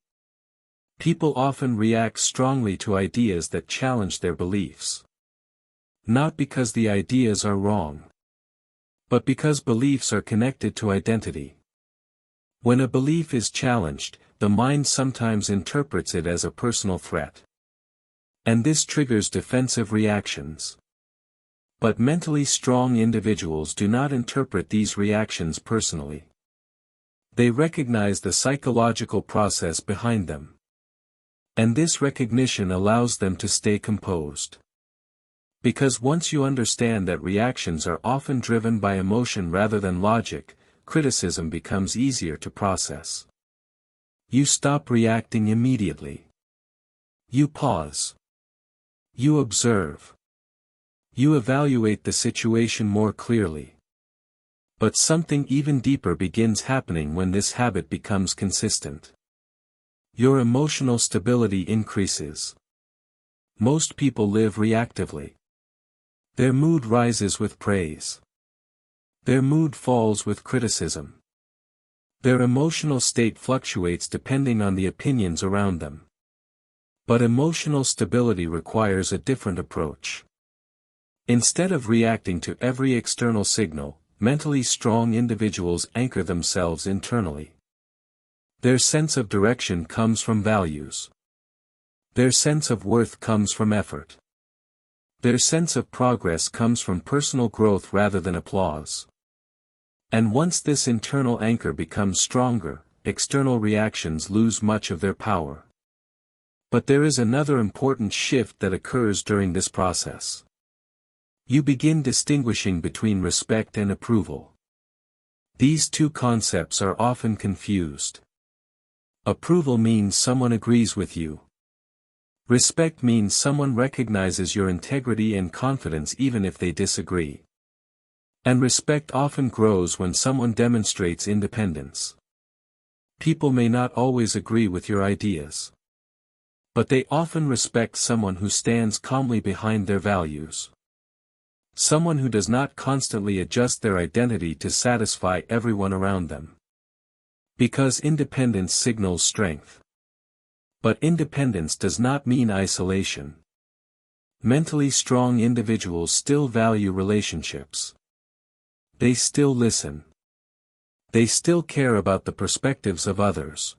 People often react strongly to ideas that challenge their beliefs. Not because the ideas are wrong. But because beliefs are connected to identity. When a belief is challenged, the mind sometimes interprets it as a personal threat. And this triggers defensive reactions. But mentally strong individuals do not interpret these reactions personally. They recognize the psychological process behind them. And this recognition allows them to stay composed. Because once you understand that reactions are often driven by emotion rather than logic, criticism becomes easier to process. You stop reacting immediately. You pause. You observe. You evaluate the situation more clearly. But something even deeper begins happening when this habit becomes consistent. Your emotional stability increases. Most people live reactively. Their mood rises with praise. Their mood falls with criticism. Their emotional state fluctuates depending on the opinions around them. But emotional stability requires a different approach. Instead of reacting to every external signal, mentally strong individuals anchor themselves internally. Their sense of direction comes from values. Their sense of worth comes from effort. Their sense of progress comes from personal growth rather than applause. And once this internal anchor becomes stronger, external reactions lose much of their power. But there is another important shift that occurs during this process. You begin distinguishing between respect and approval. These two concepts are often confused. Approval means someone agrees with you. Respect means someone recognizes your integrity and confidence even if they disagree. And respect often grows when someone demonstrates independence. People may not always agree with your ideas. But they often respect someone who stands calmly behind their values. Someone who does not constantly adjust their identity to satisfy everyone around them. Because independence signals strength. But independence does not mean isolation. Mentally strong individuals still value relationships. They still listen. They still care about the perspectives of others.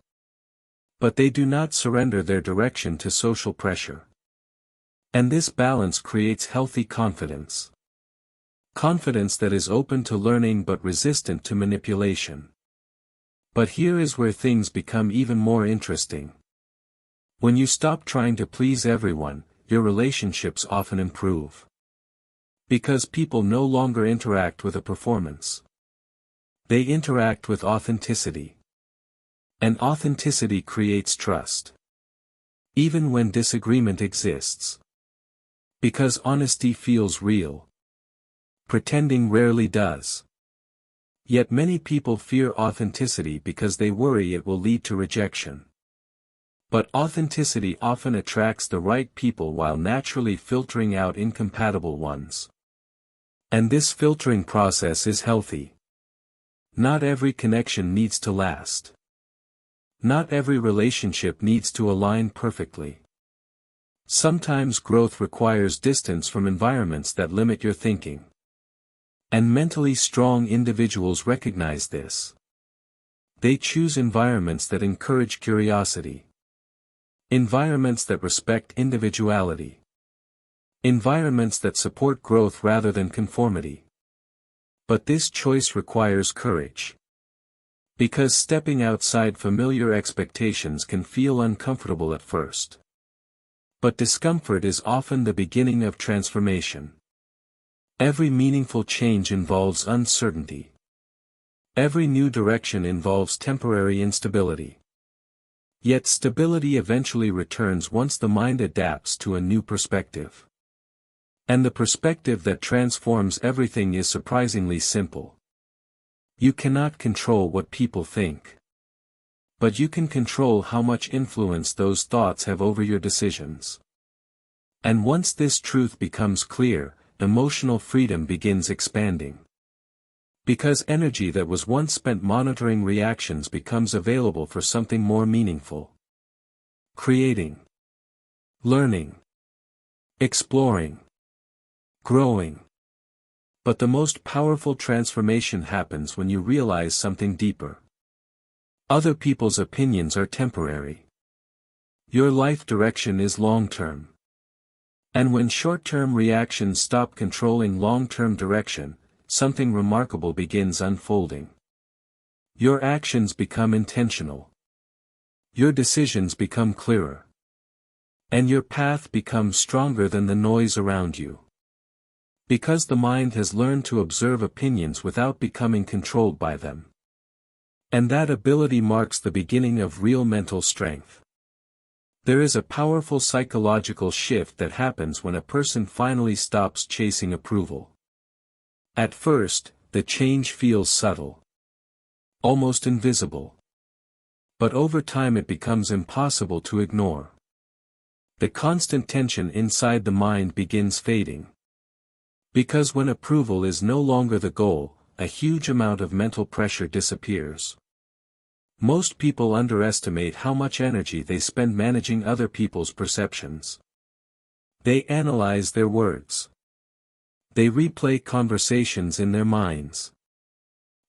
But they do not surrender their direction to social pressure. And this balance creates healthy confidence. Confidence that is open to learning but resistant to manipulation. But here is where things become even more interesting. When you stop trying to please everyone, your relationships often improve. Because people no longer interact with a performance. They interact with authenticity. And authenticity creates trust. Even when disagreement exists. Because honesty feels real. Pretending rarely does. Yet many people fear authenticity because they worry it will lead to rejection. But authenticity often attracts the right people while naturally filtering out incompatible ones. And this filtering process is healthy. Not every connection needs to last. Not every relationship needs to align perfectly. Sometimes growth requires distance from environments that limit your thinking. And mentally strong individuals recognize this. They choose environments that encourage curiosity. Environments that respect individuality. Environments that support growth rather than conformity. But this choice requires courage. Because stepping outside familiar expectations can feel uncomfortable at first. But discomfort is often the beginning of transformation. Every meaningful change involves uncertainty. Every new direction involves temporary instability. Yet stability eventually returns once the mind adapts to a new perspective. And the perspective that transforms everything is surprisingly simple. You cannot control what people think. But you can control how much influence those thoughts have over your decisions. And once this truth becomes clear, emotional freedom begins expanding. Because energy that was once spent monitoring reactions becomes available for something more meaningful. Creating. Learning. Exploring. Growing. But the most powerful transformation happens when you realize something deeper. Other people's opinions are temporary. Your life direction is long-term. And when short-term reactions stop controlling long-term direction, something remarkable begins unfolding. Your actions become intentional. Your decisions become clearer. And your path becomes stronger than the noise around you. Because the mind has learned to observe opinions without becoming controlled by them. And that ability marks the beginning of real mental strength. There is a powerful psychological shift that happens when a person finally stops chasing approval. At first, the change feels subtle. Almost invisible. But over time it becomes impossible to ignore. The constant tension inside the mind begins fading. Because when approval is no longer the goal, a huge amount of mental pressure disappears. Most people underestimate how much energy they spend managing other people's perceptions. They analyze their words. They replay conversations in their minds.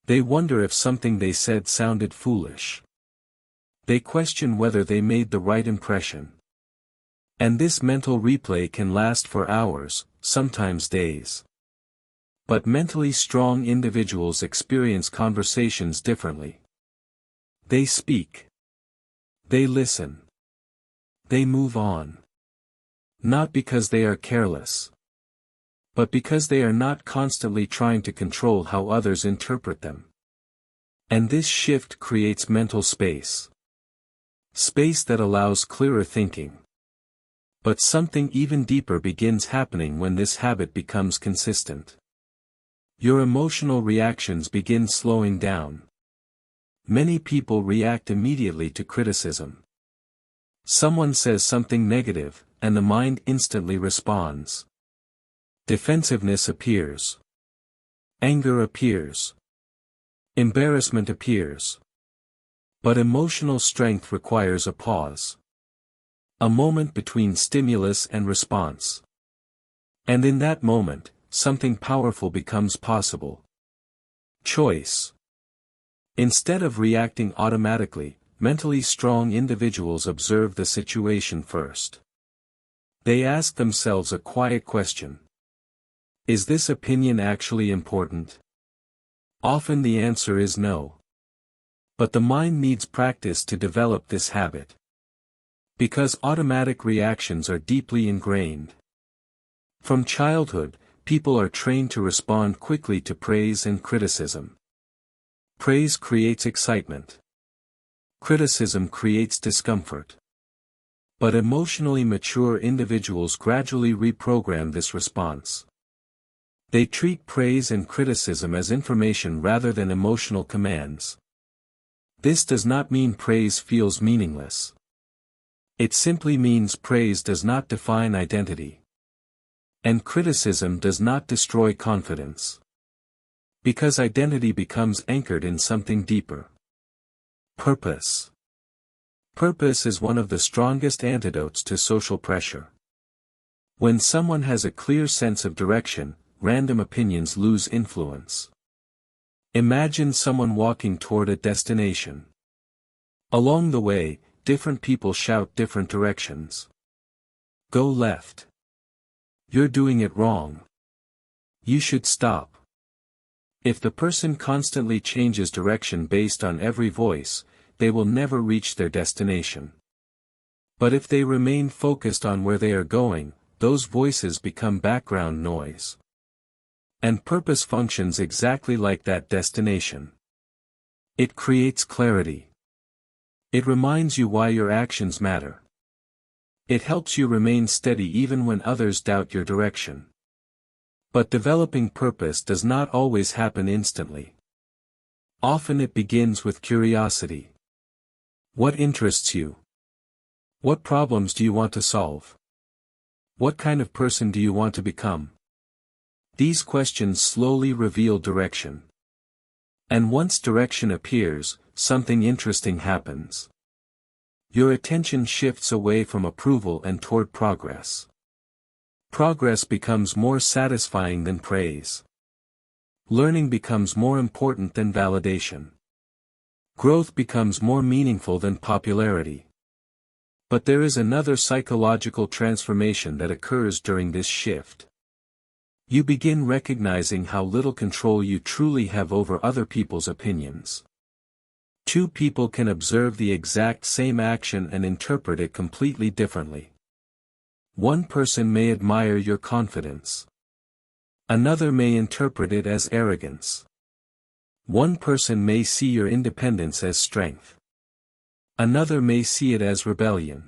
They wonder if something they said sounded foolish. They question whether they made the right impression. And this mental replay can last for hours, sometimes days. But mentally strong individuals experience conversations differently. They speak. They listen. They move on. Not because they are careless. But because they are not constantly trying to control how others interpret them. And this shift creates mental space. Space that allows clearer thinking. But something even deeper begins happening when this habit becomes consistent. Your emotional reactions begin slowing down. Many people react immediately to criticism. Someone says something negative, and the mind instantly responds. Defensiveness appears. Anger appears. Embarrassment appears. But emotional strength requires a pause. A moment between stimulus and response. And in that moment, something powerful becomes possible. Choice. Instead of reacting automatically, mentally strong individuals observe the situation first. They ask themselves a quiet question. Is this opinion actually important? Often the answer is no. But the mind needs practice to develop this habit. Because automatic reactions are deeply ingrained. From childhood, people are trained to respond quickly to praise and criticism. Praise creates excitement. Criticism creates discomfort. But emotionally mature individuals gradually reprogram this response. They treat praise and criticism as information rather than emotional commands. This does not mean praise feels meaningless. It simply means praise does not define identity. And criticism does not destroy confidence. Because identity becomes anchored in something deeper. Purpose. Purpose is one of the strongest antidotes to social pressure. When someone has a clear sense of direction, random opinions lose influence. Imagine someone walking toward a destination. Along the way, different people shout different directions. Go left. You're doing it wrong. You should stop. If the person constantly changes direction based on every voice, they will never reach their destination. But if they remain focused on where they are going, those voices become background noise. And purpose functions exactly like that destination. It creates clarity. It reminds you why your actions matter. It helps you remain steady even when others doubt your direction. But developing purpose does not always happen instantly. Often it begins with curiosity. What interests you? What problems do you want to solve? What kind of person do you want to become? These questions slowly reveal direction. And once direction appears, something interesting happens. Your attention shifts away from approval and toward progress. Progress becomes more satisfying than praise. Learning becomes more important than validation. Growth becomes more meaningful than popularity. But there is another psychological transformation that occurs during this shift. You begin recognizing how little control you truly have over other people's opinions. Two people can observe the exact same action and interpret it completely differently. One person may admire your confidence. Another may interpret it as arrogance. One person may see your independence as strength. Another may see it as rebellion.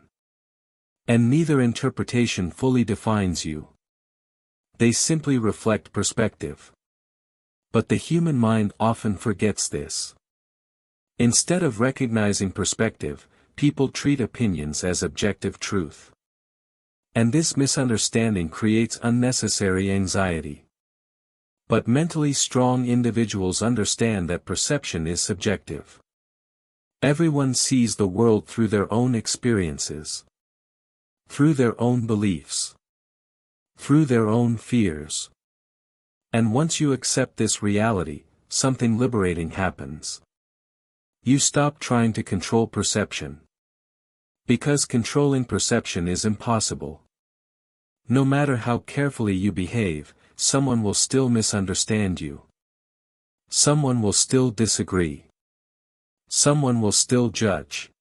And neither interpretation fully defines you. They simply reflect perspective. But the human mind often forgets this. Instead of recognizing perspective, people treat opinions as objective truth. And this misunderstanding creates unnecessary anxiety. But mentally strong individuals understand that perception is subjective. Everyone sees the world through their own experiences, through their own beliefs, through their own fears. And once you accept this reality, something liberating happens. You stop trying to control perception. Because controlling perception is impossible. No matter how carefully you behave, someone will still misunderstand you. Someone will still disagree. Someone will still judge.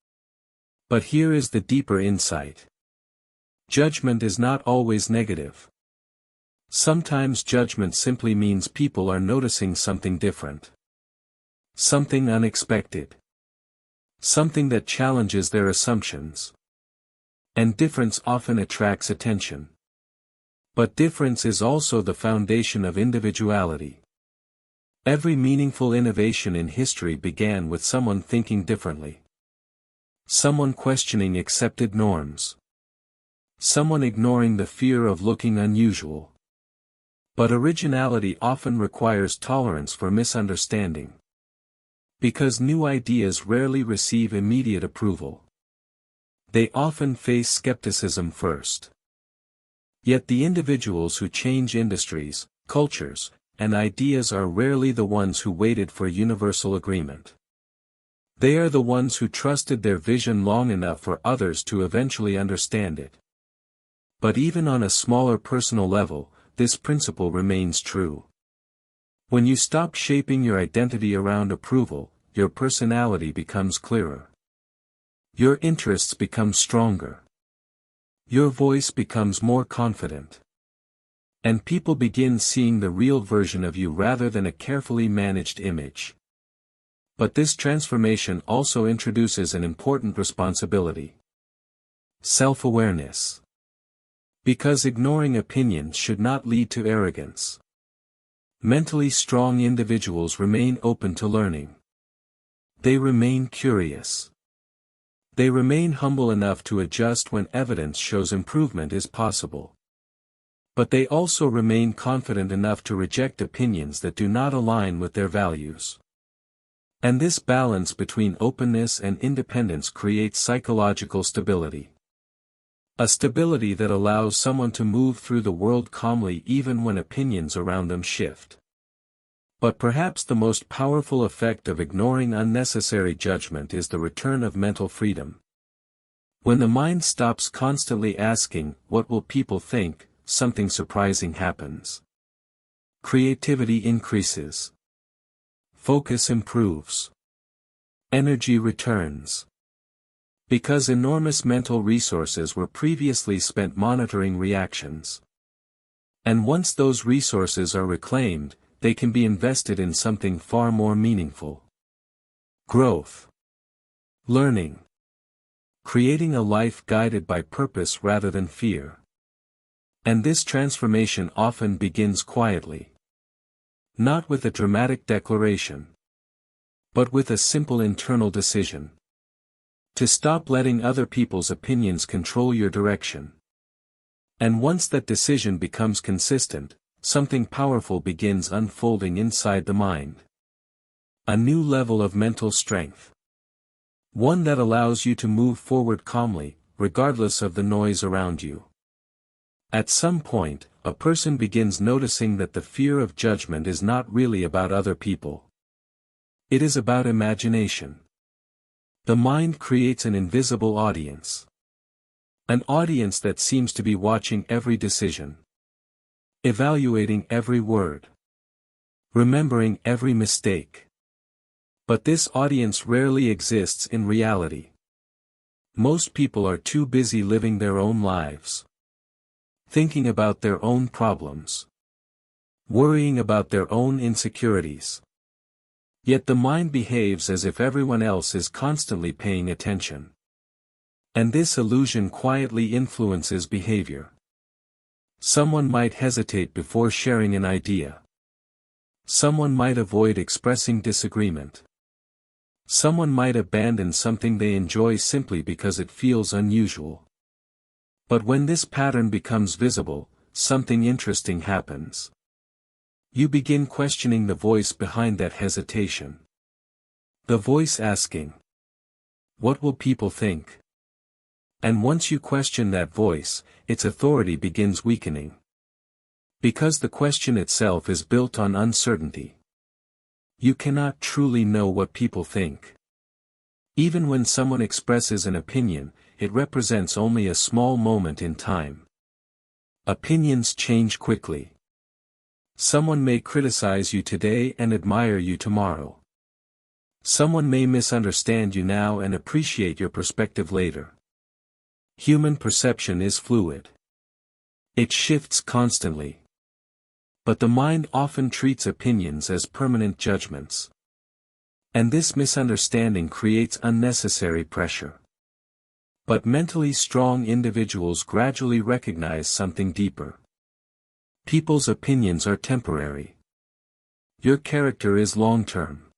But here is the deeper insight. Judgment is not always negative. Sometimes judgment simply means people are noticing something different. Something unexpected. Something that challenges their assumptions. And difference often attracts attention. But difference is also the foundation of individuality. Every meaningful innovation in history began with someone thinking differently. Someone questioning accepted norms. Someone ignoring the fear of looking unusual. But originality often requires tolerance for misunderstanding. Because new ideas rarely receive immediate approval. They often face skepticism first. Yet the individuals who change industries, cultures, and ideas are rarely the ones who waited for universal agreement. They are the ones who trusted their vision long enough for others to eventually understand it. But even on a smaller personal level, this principle remains true. When you stop shaping your identity around approval, your personality becomes clearer. Your interests become stronger. Your voice becomes more confident. And people begin seeing the real version of you rather than a carefully managed image. But this transformation also introduces an important responsibility. Self-awareness. Because ignoring opinions should not lead to arrogance. Mentally strong individuals remain open to learning. They remain curious. They remain humble enough to adjust when evidence shows improvement is possible. But they also remain confident enough to reject opinions that do not align with their values. And this balance between openness and independence creates psychological stability. A stability that allows someone to move through the world calmly even when opinions around them shift. But perhaps the most powerful effect of ignoring unnecessary judgment is the return of mental freedom. When the mind stops constantly asking, "What will people think?" something surprising happens. Creativity increases. Focus improves. Energy returns. Because enormous mental resources were previously spent monitoring reactions. And once those resources are reclaimed, they can be invested in something far more meaningful. Growth. Learning. Creating a life guided by purpose rather than fear. And this transformation often begins quietly. Not with a dramatic declaration. But with a simple internal decision. To stop letting other people's opinions control your direction. And once that decision becomes consistent, something powerful begins unfolding inside the mind. A new level of mental strength. One that allows you to move forward calmly, regardless of the noise around you. At some point, a person begins noticing that the fear of judgment is not really about other people. It is about imagination. The mind creates an invisible audience. An audience that seems to be watching every decision, evaluating every word, remembering every mistake. But this audience rarely exists in reality. Most people are too busy living their own lives, thinking about their own problems, worrying about their own insecurities. Yet the mind behaves as if everyone else is constantly paying attention. And this illusion quietly influences behavior. Someone might hesitate before sharing an idea. Someone might avoid expressing disagreement. Someone might abandon something they enjoy simply because it feels unusual. But when this pattern becomes visible, something interesting happens. You begin questioning the voice behind that hesitation. The voice asking, "What will people think?" And once you question that voice, its authority begins weakening. Because the question itself is built on uncertainty. You cannot truly know what people think. Even when someone expresses an opinion, it represents only a small moment in time. Opinions change quickly. Someone may criticize you today and admire you tomorrow. Someone may misunderstand you now and appreciate your perspective later. Human perception is fluid. It shifts constantly. But the mind often treats opinions as permanent judgments. And this misunderstanding creates unnecessary pressure. But mentally strong individuals gradually recognize something deeper. People's opinions are temporary. Your character is long-term.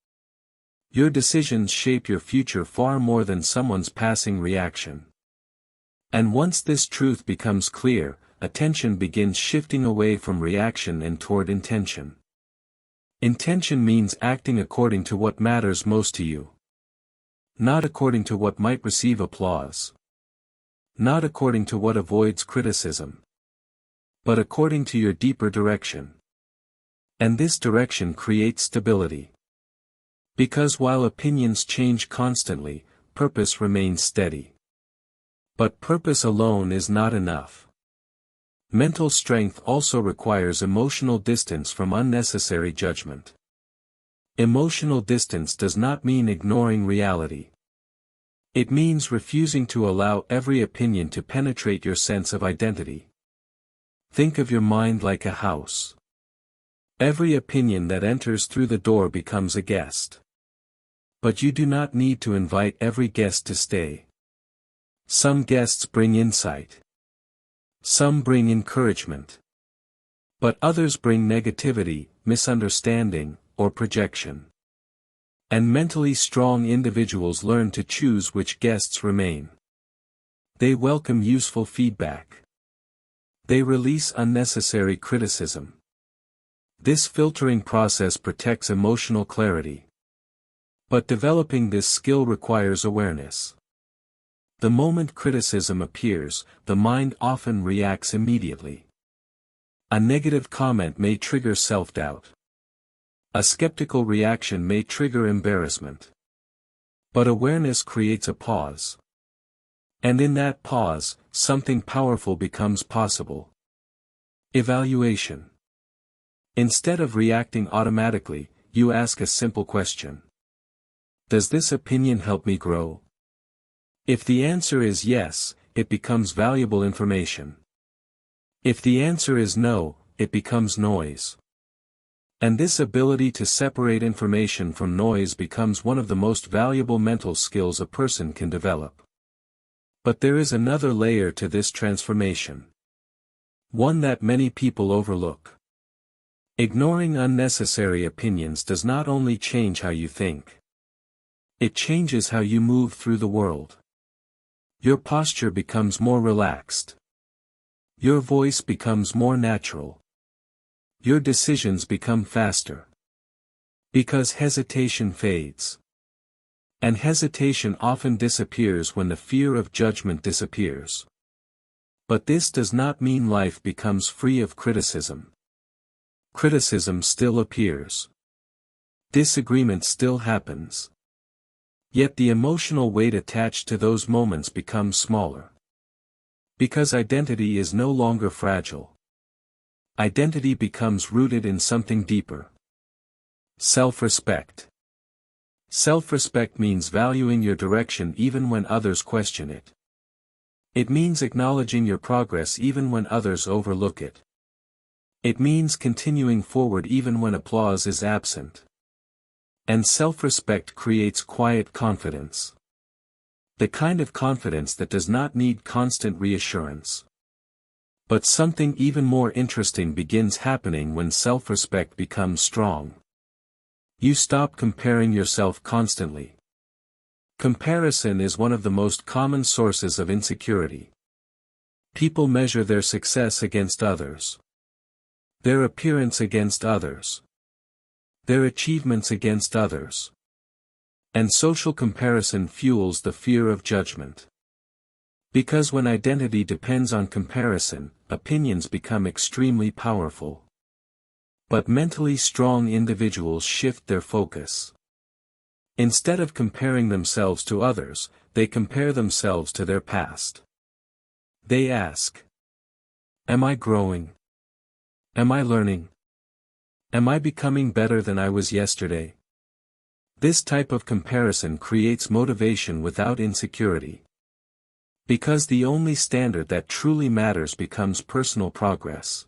Your decisions shape your future far more than someone's passing reaction. And once this truth becomes clear, attention begins shifting away from reaction and toward intention. Intention means acting according to what matters most to you. Not according to what might receive applause. Not according to what avoids criticism. But according to your deeper direction. And this direction creates stability. Because while opinions change constantly, purpose remains steady. But purpose alone is not enough. Mental strength also requires emotional distance from unnecessary judgment. Emotional distance does not mean ignoring reality. It means refusing to allow every opinion to penetrate your sense of identity. Think of your mind like a house. Every opinion that enters through the door becomes a guest. But you do not need to invite every guest to stay. Some guests bring insight. Some bring encouragement. But others bring negativity, misunderstanding, or projection. And mentally strong individuals learn to choose which guests remain. They welcome useful feedback. They release unnecessary criticism. This filtering process protects emotional clarity. But developing this skill requires awareness. The moment criticism appears, the mind often reacts immediately. A negative comment may trigger self-doubt. A skeptical reaction may trigger embarrassment. But awareness creates a pause. And in that pause, something powerful becomes possible. Evaluation. Instead of reacting automatically, you ask a simple question. Does this opinion help me grow? If the answer is yes, it becomes valuable information. If the answer is no, it becomes noise. And this ability to separate information from noise becomes one of the most valuable mental skills a person can develop. But there is another layer to this transformation. One that many people overlook. Ignoring unnecessary opinions does not only change how you think. It changes how you move through the world. Your posture becomes more relaxed. Your voice becomes more natural. Your decisions become faster. Because hesitation fades. And hesitation often disappears when the fear of judgment disappears. But this does not mean life becomes free of criticism. Criticism still appears. Disagreement still happens. Yet the emotional weight attached to those moments becomes smaller. Because identity is no longer fragile. Identity becomes rooted in something deeper. Self-respect. Self-respect means valuing your direction even when others question it. It means acknowledging your progress even when others overlook it. It means continuing forward even when applause is absent. And self-respect creates quiet confidence. The kind of confidence that does not need constant reassurance. But something even more interesting begins happening when self-respect becomes strong. You stop comparing yourself constantly. Comparison is one of the most common sources of insecurity. People measure their success against others. Their appearance against others. Their achievements against others. And social comparison fuels the fear of judgment. Because when identity depends on comparison, opinions become extremely powerful. But mentally strong individuals shift their focus. Instead of comparing themselves to others, they compare themselves to their past. They ask, "Am I growing? Am I learning? Am I becoming better than I was yesterday?" This type of comparison creates motivation without insecurity. Because the only standard that truly matters becomes personal progress.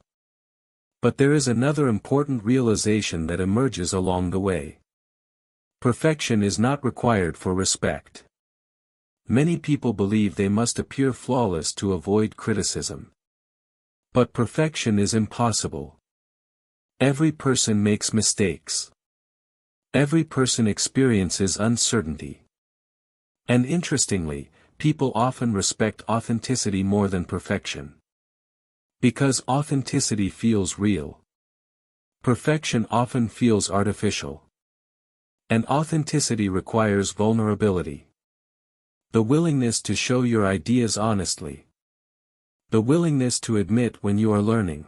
But there is another important realization that emerges along the way. Perfection is not required for respect. Many people believe they must appear flawless to avoid criticism. But perfection is impossible. Every person makes mistakes. Every person experiences uncertainty. And interestingly, people often respect authenticity more than perfection. Because authenticity feels real. Perfection often feels artificial. And authenticity requires vulnerability. The willingness to show your ideas honestly. The willingness to admit when you are learning.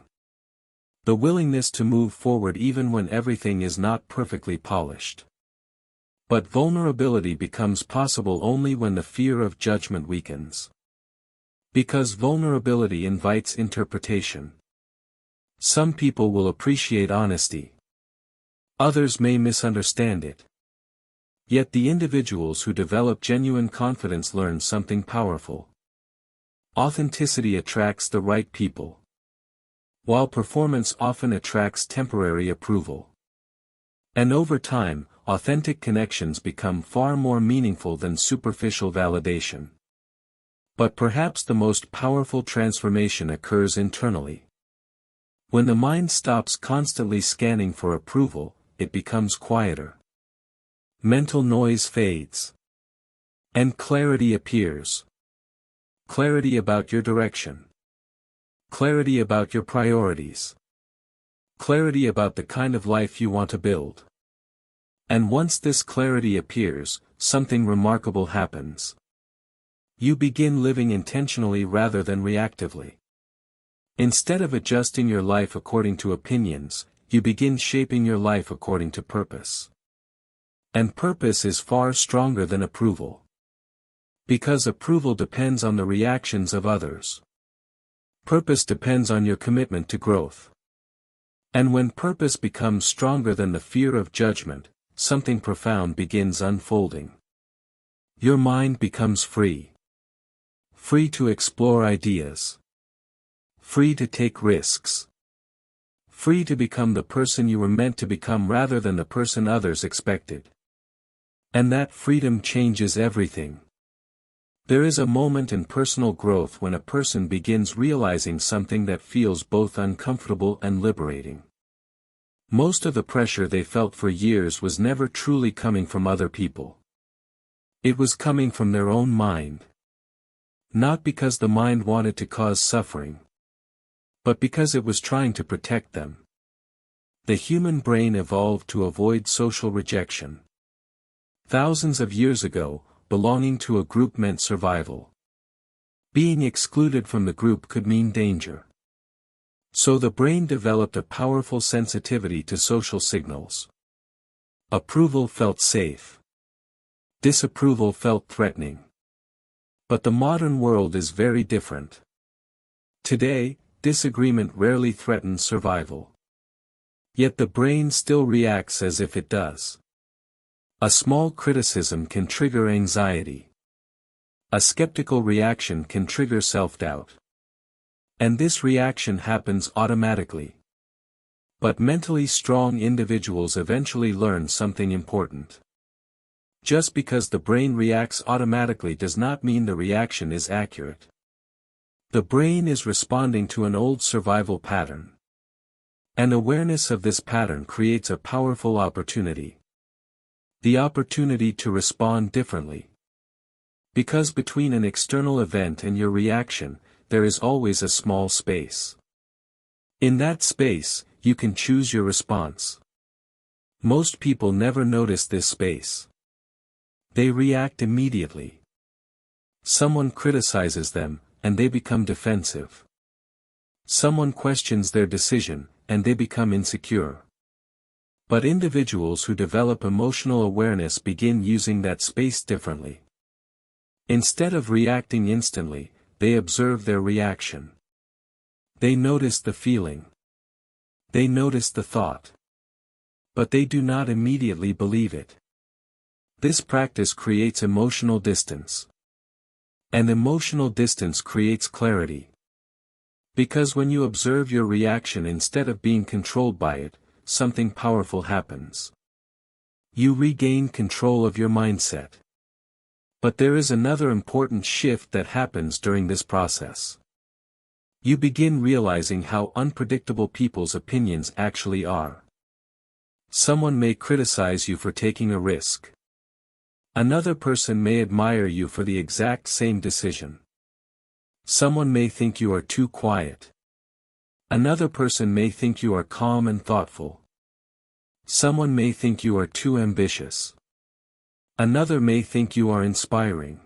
The willingness to move forward even when everything is not perfectly polished. But vulnerability becomes possible only when the fear of judgment weakens. Because vulnerability invites interpretation. Some people will appreciate honesty. Others may misunderstand it. Yet the individuals who develop genuine confidence learn something powerful. Authenticity attracts the right people. While performance often attracts temporary approval. And over time, authentic connections become far more meaningful than superficial validation. But perhaps the most powerful transformation occurs internally. When the mind stops constantly scanning for approval, it becomes quieter. Mental noise fades. And clarity appears. Clarity about your direction. Clarity about your priorities. Clarity about the kind of life you want to build. And once this clarity appears, something remarkable happens. You begin living intentionally rather than reactively. Instead of adjusting your life according to opinions, you begin shaping your life according to purpose. And purpose is far stronger than approval. Because approval depends on the reactions of others. Purpose depends on your commitment to growth. And when purpose becomes stronger than the fear of judgment, something profound begins unfolding. Your mind becomes free. Free to explore ideas. Free to take risks. Free to become the person you were meant to become rather than the person others expected. And that freedom changes everything. There is a moment in personal growth when a person begins realizing something that feels both uncomfortable and liberating. Most of the pressure they felt for years was never truly coming from other people. It was coming from their own mind. Not because the mind wanted to cause suffering, but because it was trying to protect them. The human brain evolved to avoid social rejection. Thousands of years ago, belonging to a group meant survival. Being excluded from the group could mean danger. So the brain developed a powerful sensitivity to social signals. Approval felt safe. Disapproval felt threatening. But the modern world is very different. Today, disagreement rarely threatens survival. Yet the brain still reacts as if it does. A small criticism can trigger anxiety. A skeptical reaction can trigger self-doubt. And this reaction happens automatically. But mentally strong individuals eventually learn something important. Just because the brain reacts automatically does not mean the reaction is accurate. The brain is responding to an old survival pattern. And awareness of this pattern creates a powerful opportunity. The opportunity to respond differently. Because between an external event and your reaction, there is always a small space. In that space, you can choose your response. Most people never notice this space. They react immediately. Someone criticizes them, and they become defensive. Someone questions their decision, and they become insecure. But individuals who develop emotional awareness begin using that space differently. Instead of reacting instantly, they observe their reaction. They notice the feeling. They notice the thought. But they do not immediately believe it. This practice creates emotional distance. And emotional distance creates clarity. Because when you observe your reaction instead of being controlled by it, something powerful happens. You regain control of your mindset. But there is another important shift that happens during this process. You begin realizing how unpredictable people's opinions actually are. Someone may criticize you for taking a risk. Another person may admire you for the exact same decision. Someone may think you are too quiet. Another person may think you are calm and thoughtful. Someone may think you are too ambitious. Another may think you are inspiring.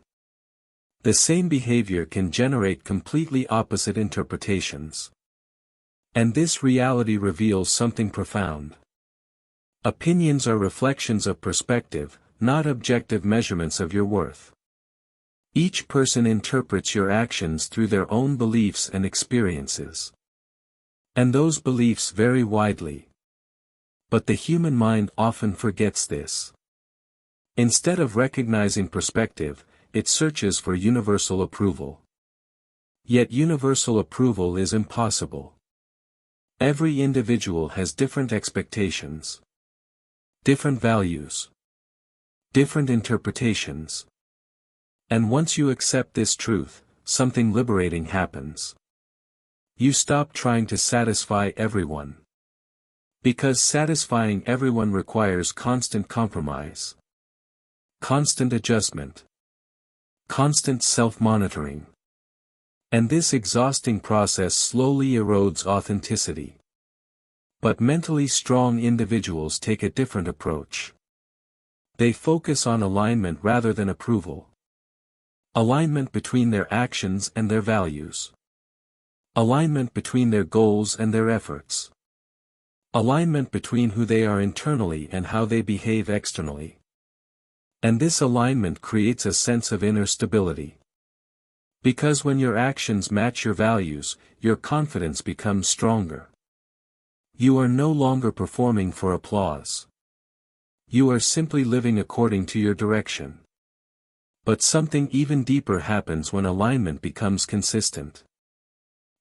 The same behavior can generate completely opposite interpretations. And this reality reveals something profound. Opinions are reflections of perspective, not objective measurements of your worth. Each person interprets your actions through their own beliefs and experiences. And those beliefs vary widely. But the human mind often forgets this. Instead of recognizing perspective, it searches for universal approval. Yet universal approval is impossible. Every individual has different expectations, different values, different interpretations. And once you accept this truth, something liberating happens. You stop trying to satisfy everyone. Because satisfying everyone requires constant compromise, constant adjustment, constant self-monitoring. And this exhausting process slowly erodes authenticity. But mentally strong individuals take a different approach. They focus on alignment rather than approval. Alignment between their actions and their values. Alignment between their goals and their efforts. Alignment between who they are internally and how they behave externally. And this alignment creates a sense of inner stability. Because when your actions match your values, your confidence becomes stronger. You are no longer performing for applause. You are simply living according to your direction. But something even deeper happens when alignment becomes consistent.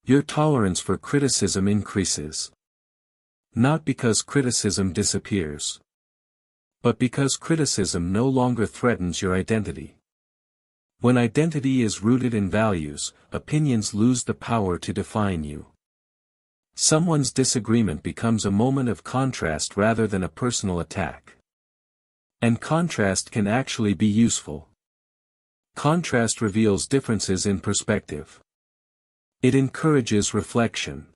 Your tolerance for criticism increases. Not because criticism disappears, but because criticism no longer threatens your identity. When identity is rooted in values, opinions lose the power to define you. Someone's disagreement becomes a moment of contrast rather than a personal attack. And contrast can actually be useful. Contrast reveals differences in perspective. It encourages reflection.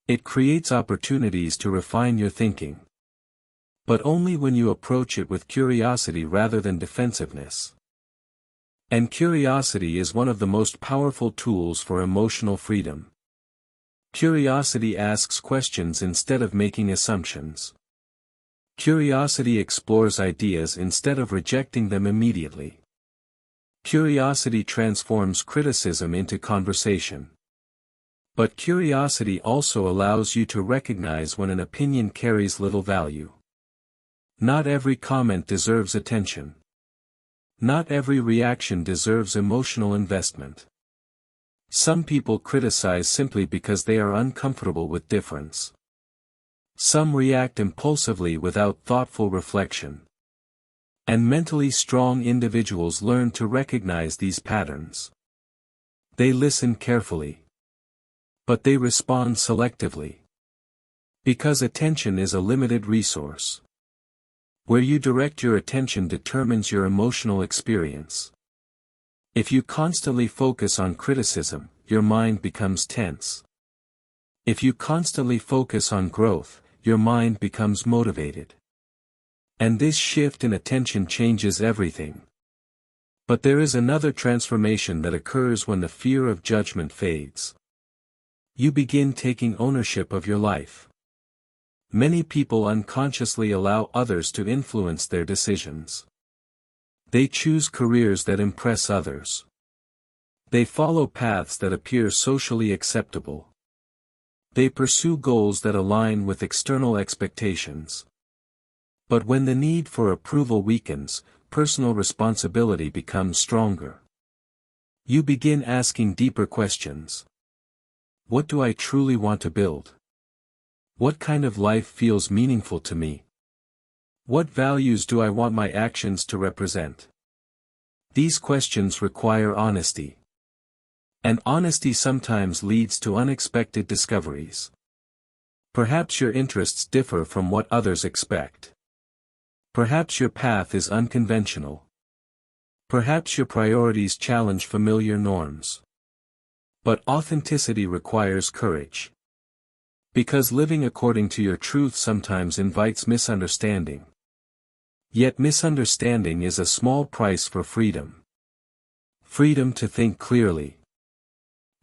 It creates opportunities to refine your thinking. But only when you approach it with curiosity rather than defensiveness. And curiosity is one of the most powerful tools for emotional freedom. Curiosity asks questions instead of making assumptions. Curiosity explores ideas instead of rejecting them immediately. Curiosity transforms criticism into conversation. But curiosity also allows you to recognize when an opinion carries little value. Not every comment deserves attention. Not every reaction deserves emotional investment. Some people criticize simply because they are uncomfortable with difference. Some react impulsively without thoughtful reflection. And mentally strong individuals learn to recognize these patterns. They listen carefully. But they respond selectively. Because attention is a limited resource. Where you direct your attention determines your emotional experience. If you constantly focus on criticism, your mind becomes tense. If you constantly focus on growth, your mind becomes motivated. And this shift in attention changes everything. But there is another transformation that occurs when the fear of judgment fades. You begin taking ownership of your life. Many people unconsciously allow others to influence their decisions. They choose careers that impress others. They follow paths that appear socially acceptable. They pursue goals that align with external expectations. But when the need for approval weakens, personal responsibility becomes stronger. You begin asking deeper questions. What do I truly want to build? What kind of life feels meaningful to me? What values do I want my actions to represent? These questions require honesty. And honesty sometimes leads to unexpected discoveries. Perhaps your interests differ from what others expect. Perhaps your path is unconventional. Perhaps your priorities challenge familiar norms. But authenticity requires courage. Because living according to your truth sometimes invites misunderstanding. Yet misunderstanding is a small price for freedom. Freedom to think clearly.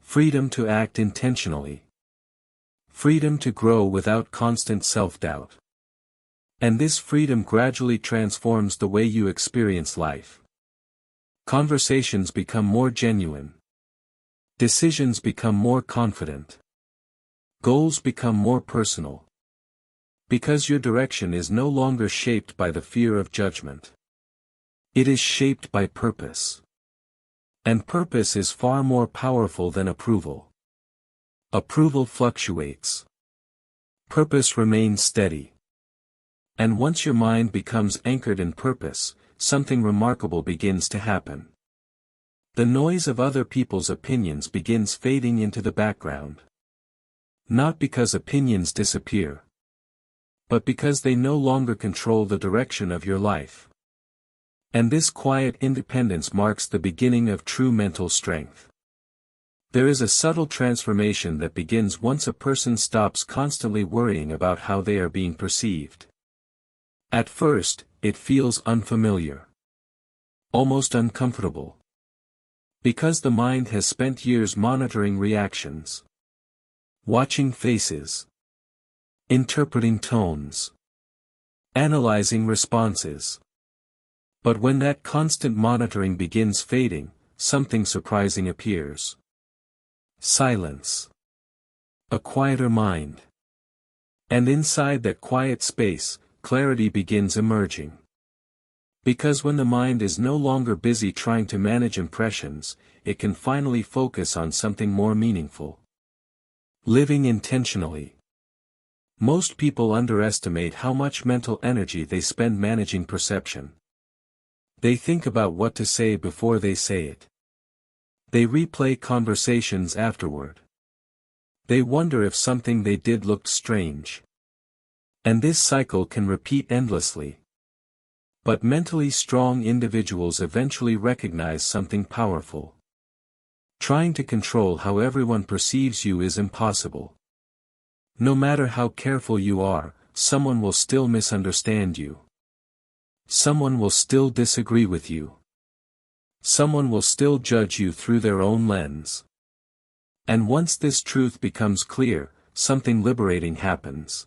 Freedom to act intentionally. Freedom to grow without constant self-doubt. And this freedom gradually transforms the way you experience life. Conversations become more genuine. Decisions become more confident. Goals become more personal. Because your direction is no longer shaped by the fear of judgment. It is shaped by purpose. And purpose is far more powerful than approval. Approval fluctuates. Purpose remains steady. And once your mind becomes anchored in purpose, something remarkable begins to happen. The noise of other people's opinions begins fading into the background. Not because opinions disappear. But because they no longer control the direction of your life. And this quiet independence marks the beginning of true mental strength. There is a subtle transformation that begins once a person stops constantly worrying about how they are being perceived. At first, it feels unfamiliar. Almost uncomfortable. Because the mind has spent years monitoring reactions. Watching faces. Interpreting tones. Analyzing responses. But when that constant monitoring begins fading, something surprising appears. Silence. A quieter mind. And inside that quiet space, clarity begins emerging. Because when the mind is no longer busy trying to manage impressions, it can finally focus on something more meaningful. Living intentionally. Most people underestimate how much mental energy they spend managing perception. They think about what to say before they say it. They replay conversations afterward. They wonder if something they did looked strange. And this cycle can repeat endlessly. But mentally strong individuals eventually recognize something powerful. Trying to control how everyone perceives you is impossible. No matter how careful you are, someone will still misunderstand you. Someone will still disagree with you. Someone will still judge you through their own lens. And once this truth becomes clear, something liberating happens.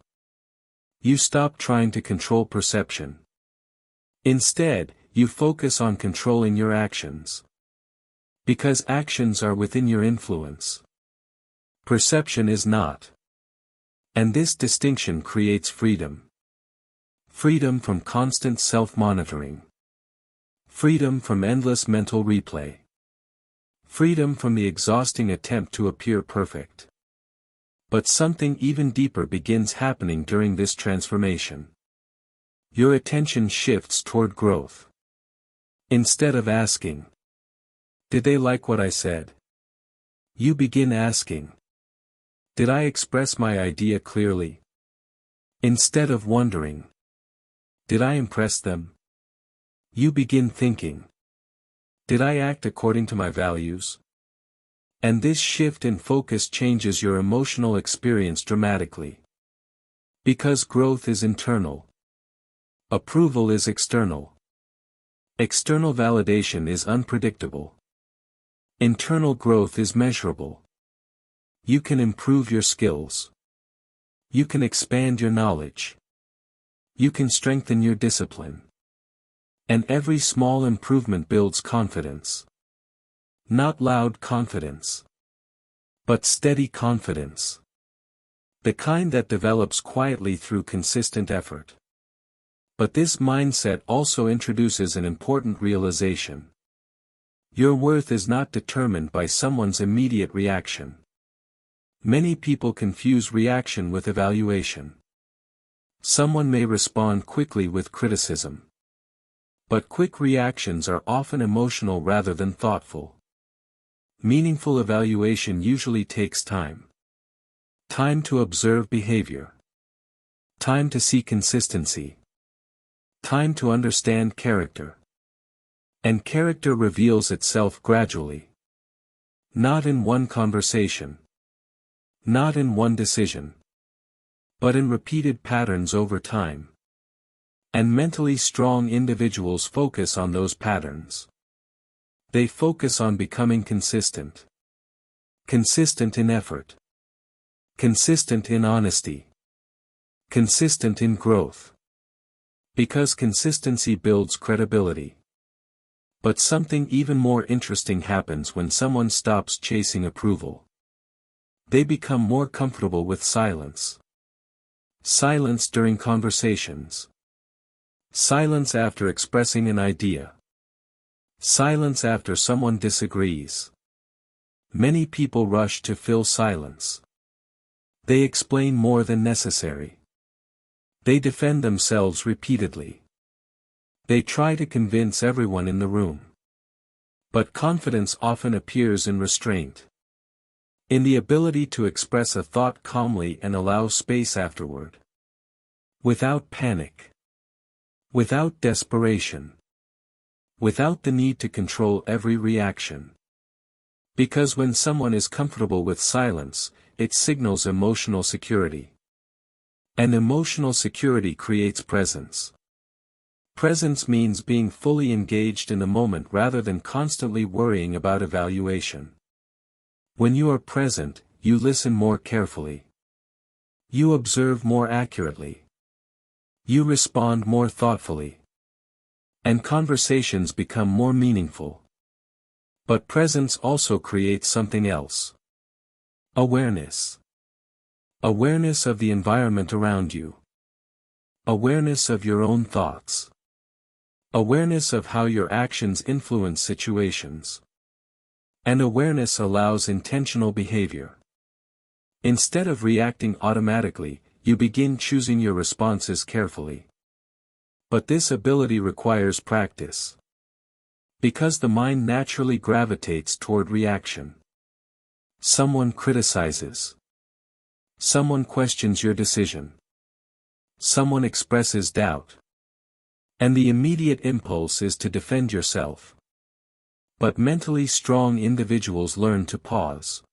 You stop trying to control perception. Instead, you focus on controlling your actions. Because actions are within your influence. Perception is not. And this distinction creates freedom. Freedom from constant self-monitoring. Freedom from endless mental replay. Freedom from the exhausting attempt to appear perfect. But something even deeper begins happening during this transformation. Your attention shifts toward growth. Instead of asking, "Did they like what I said?" you begin asking, "Did I express my idea clearly?" Instead of wondering, "Did I impress them?" you begin thinking, "Did I act according to my values?" And this shift in focus changes your emotional experience dramatically. Because growth is internal. Approval is external. External validation is unpredictable. Internal growth is measurable. You can improve your skills. You can expand your knowledge. You can strengthen your discipline. And every small improvement builds confidence. Not loud confidence. But steady confidence. The kind that develops quietly through consistent effort. But this mindset also introduces an important realization. Your worth is not determined by someone's immediate reaction. Many people confuse reaction with evaluation. Someone may respond quickly with criticism. But quick reactions are often emotional rather than thoughtful. Meaningful evaluation usually takes time. Time to observe behavior. Time to see consistency. Time to understand character. And character reveals itself gradually. Not in one conversation. Not in one decision. But in repeated patterns over time. And mentally strong individuals focus on those patterns. They focus on becoming consistent. Consistent in effort. Consistent in honesty. Consistent in growth. Because consistency builds credibility. But something even more interesting happens when someone stops chasing approval. They become more comfortable with silence. Silence during conversations. Silence after expressing an idea. Silence after someone disagrees. Many people rush to fill silence. They explain more than necessary. They defend themselves repeatedly. They try to convince everyone in the room. But confidence often appears in restraint. In the ability to express a thought calmly and allow space afterward. Without panic. Without desperation. Without the need to control every reaction. Because when someone is comfortable with silence, it signals emotional security. And emotional security creates presence. Presence means being fully engaged in the moment rather than constantly worrying about evaluation. When you are present, you listen more carefully. You observe more accurately. You respond more thoughtfully. And conversations become more meaningful. But presence also creates something else. Awareness. Awareness of the environment around you. Awareness of your own thoughts. Awareness of how your actions influence situations. And awareness allows intentional behavior. Instead of reacting automatically, you begin choosing your responses carefully. But this ability requires practice. Because the mind naturally gravitates toward reaction. Someone criticizes. Someone questions your decision. Someone expresses doubt. And the immediate impulse is to defend yourself. But mentally strong individuals learn to pause.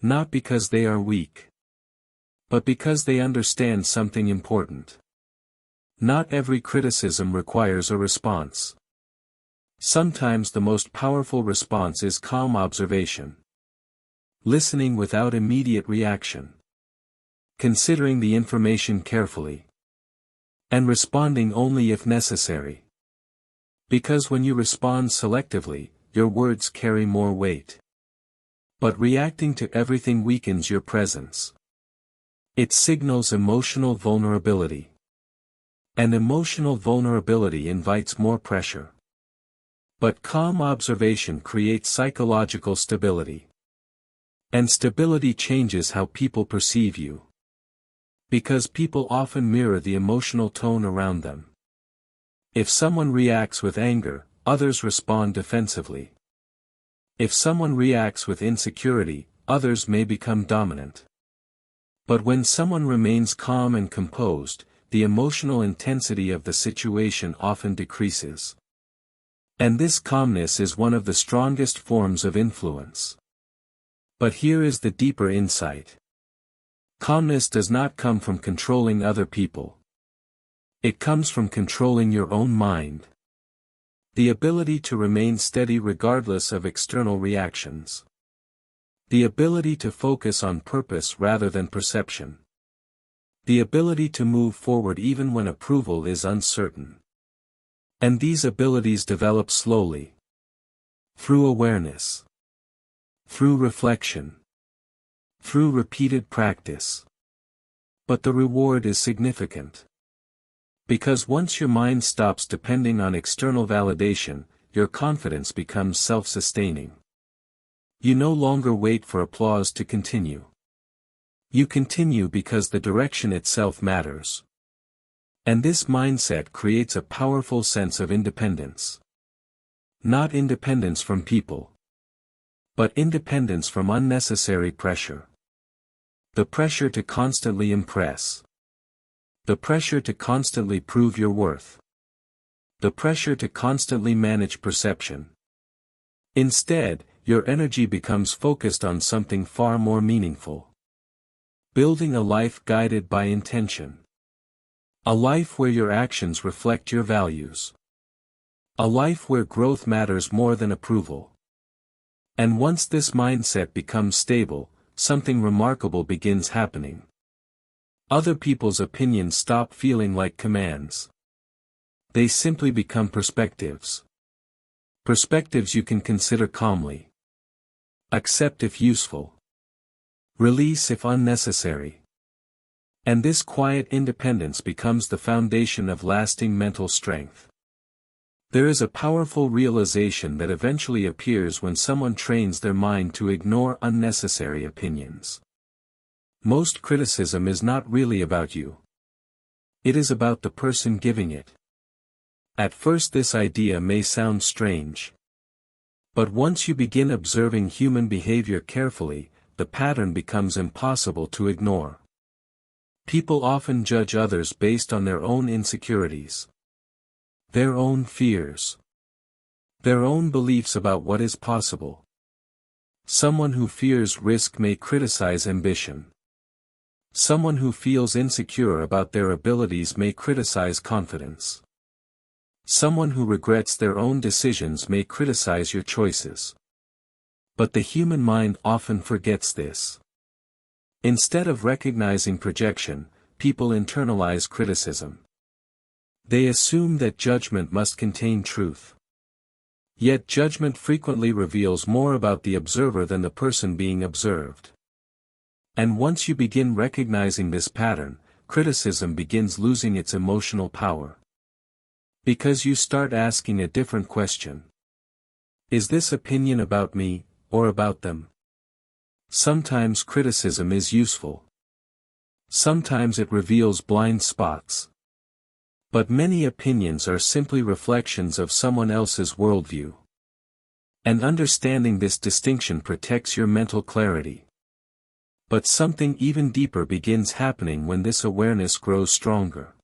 Not because they are weak. But because they understand something important. Not every criticism requires a response. Sometimes the most powerful response is calm observation. Listening without immediate reaction. Considering the information carefully. And responding only if necessary. Because when you respond selectively, your words carry more weight. But reacting to everything weakens your presence. It signals emotional vulnerability. And emotional vulnerability invites more pressure. But calm observation creates psychological stability. And stability changes how people perceive you. Because people often mirror the emotional tone around them. If someone reacts with anger, others respond defensively. If someone reacts with insecurity, others may become dominant. But when someone remains calm and composed, the emotional intensity of the situation often decreases. And this calmness is one of the strongest forms of influence. But here is the deeper insight. Calmness does not come from controlling other people. It comes from controlling your own mind. The ability to remain steady regardless of external reactions. The ability to focus on purpose rather than perception. The ability to move forward even when approval is uncertain. And these abilities develop slowly. Through awareness. Through reflection. Through repeated practice. But the reward is significant. Because once your mind stops depending on external validation, your confidence becomes self-sustaining. You no longer wait for applause to continue. You continue because the direction itself matters. And this mindset creates a powerful sense of independence. Not independence from people. But independence from unnecessary pressure. The pressure to constantly impress. The pressure to constantly prove your worth. The pressure to constantly manage perception. Instead, your energy becomes focused on something far more meaningful. Building a life guided by intention. A life where your actions reflect your values. A life where growth matters more than approval. And once this mindset becomes stable, something remarkable begins happening. Other people's opinions stop feeling like commands. They simply become perspectives. Perspectives you can consider calmly. Accept if useful. Release if unnecessary. And this quiet independence becomes the foundation of lasting mental strength. There is a powerful realization that eventually appears when someone trains their mind to ignore unnecessary opinions. Most criticism is not really about you. It is about the person giving it. At first this idea may sound strange. But once you begin observing human behavior carefully, the pattern becomes impossible to ignore. People often judge others based on their own insecurities. Their own fears. Their own beliefs about what is possible. Someone who fears risk may criticize ambition. Someone who feels insecure about their abilities may criticize confidence. Someone who regrets their own decisions may criticize your choices. But the human mind often forgets this. Instead of recognizing projection, people internalize criticism. They assume that judgment must contain truth. Yet judgment frequently reveals more about the observer than the person being observed. And once you begin recognizing this pattern, criticism begins losing its emotional power. Because you start asking a different question. Is this opinion about me, or about them? Sometimes criticism is useful. Sometimes it reveals blind spots. But many opinions are simply reflections of someone else's worldview. And understanding this distinction protects your mental clarity. But something even deeper begins happening when this awareness grows stronger.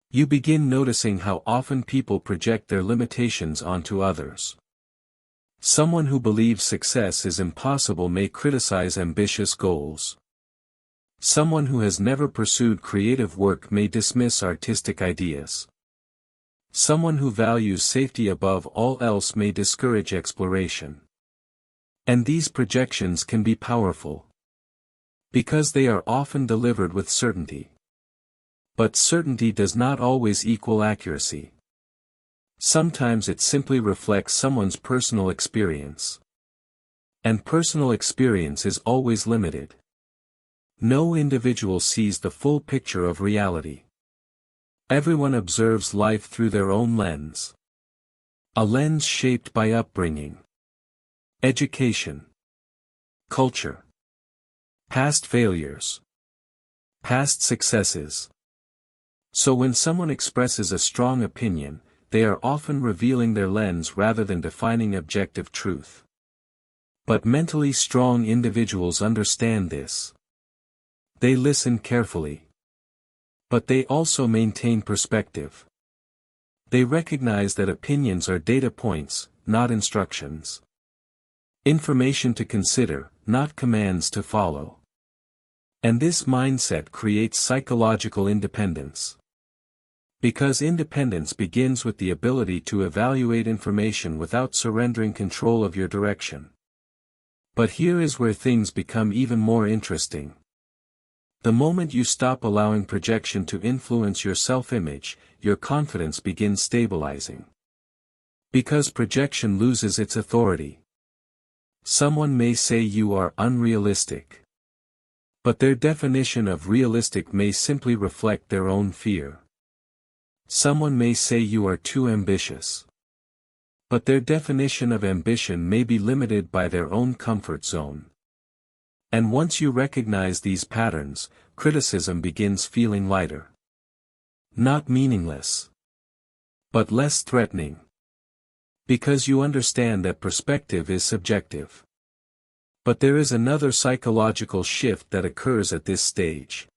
You begin noticing how often people project their limitations onto others. Someone who believes success is impossible may criticize ambitious goals. Someone who has never pursued creative work may dismiss artistic ideas. Someone who values safety above all else may discourage exploration. And these projections can be powerful. Because they are often delivered with certainty. But certainty does not always equal accuracy. Sometimes it simply reflects someone's personal experience. And personal experience is always limited. No individual sees the full picture of reality. Everyone observes life through their own lens. A lens shaped by upbringing, education, culture, past failures, past successes. So when someone expresses a strong opinion, they are often revealing their lens rather than defining objective truth. But mentally strong individuals understand this. They listen carefully. But they also maintain perspective. They recognize that opinions are data points, not instructions. Information to consider, not commands to follow. And this mindset creates psychological independence. Because independence begins with the ability to evaluate information without surrendering control of your direction. But here is where things become even more interesting. The moment you stop allowing projection to influence your self-image, your confidence begins stabilizing. Because projection loses its authority. Someone may say you are unrealistic. But their definition of realistic may simply reflect their own fear. Someone may say you are too ambitious. But their definition of ambition may be limited by their own comfort zone. And once you recognize these patterns, criticism begins feeling lighter. Not meaningless. But less threatening. Because you understand that perspective is subjective. But there is another psychological shift that occurs at this stage.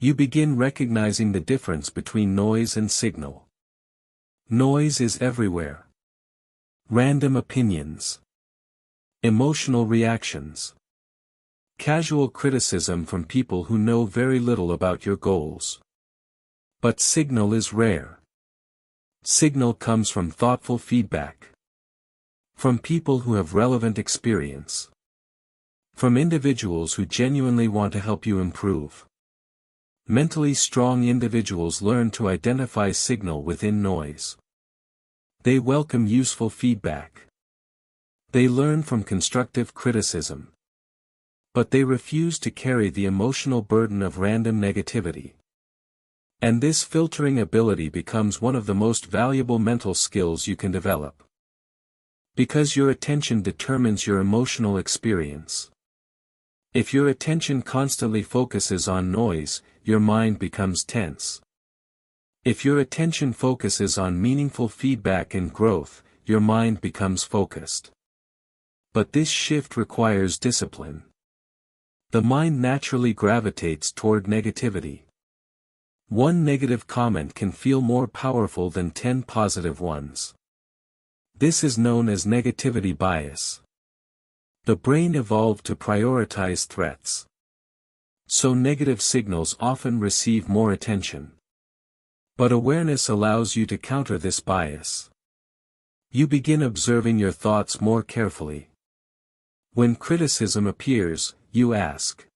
You begin recognizing the difference between noise and signal. Noise is everywhere. Random opinions. Emotional reactions. Casual criticism from people who know very little about your goals. But signal is rare. Signal comes from thoughtful feedback. From people who have relevant experience. From individuals who genuinely want to help you improve. Mentally strong individuals learn to identify signal within noise. They welcome useful feedback. They learn from constructive criticism. But they refuse to carry the emotional burden of random negativity. And this filtering ability becomes one of the most valuable mental skills you can develop. Because your attention determines your emotional experience. If your attention constantly focuses on noise, your mind becomes tense. If your attention focuses on meaningful feedback and growth, your mind becomes focused. But this shift requires discipline. The mind naturally gravitates toward negativity. One negative comment can feel more powerful than 10 positive ones. This is known as negativity bias. The brain evolved to prioritize threats. So negative signals often receive more attention. But awareness allows you to counter this bias. You begin observing your thoughts more carefully. When criticism appears, you ask,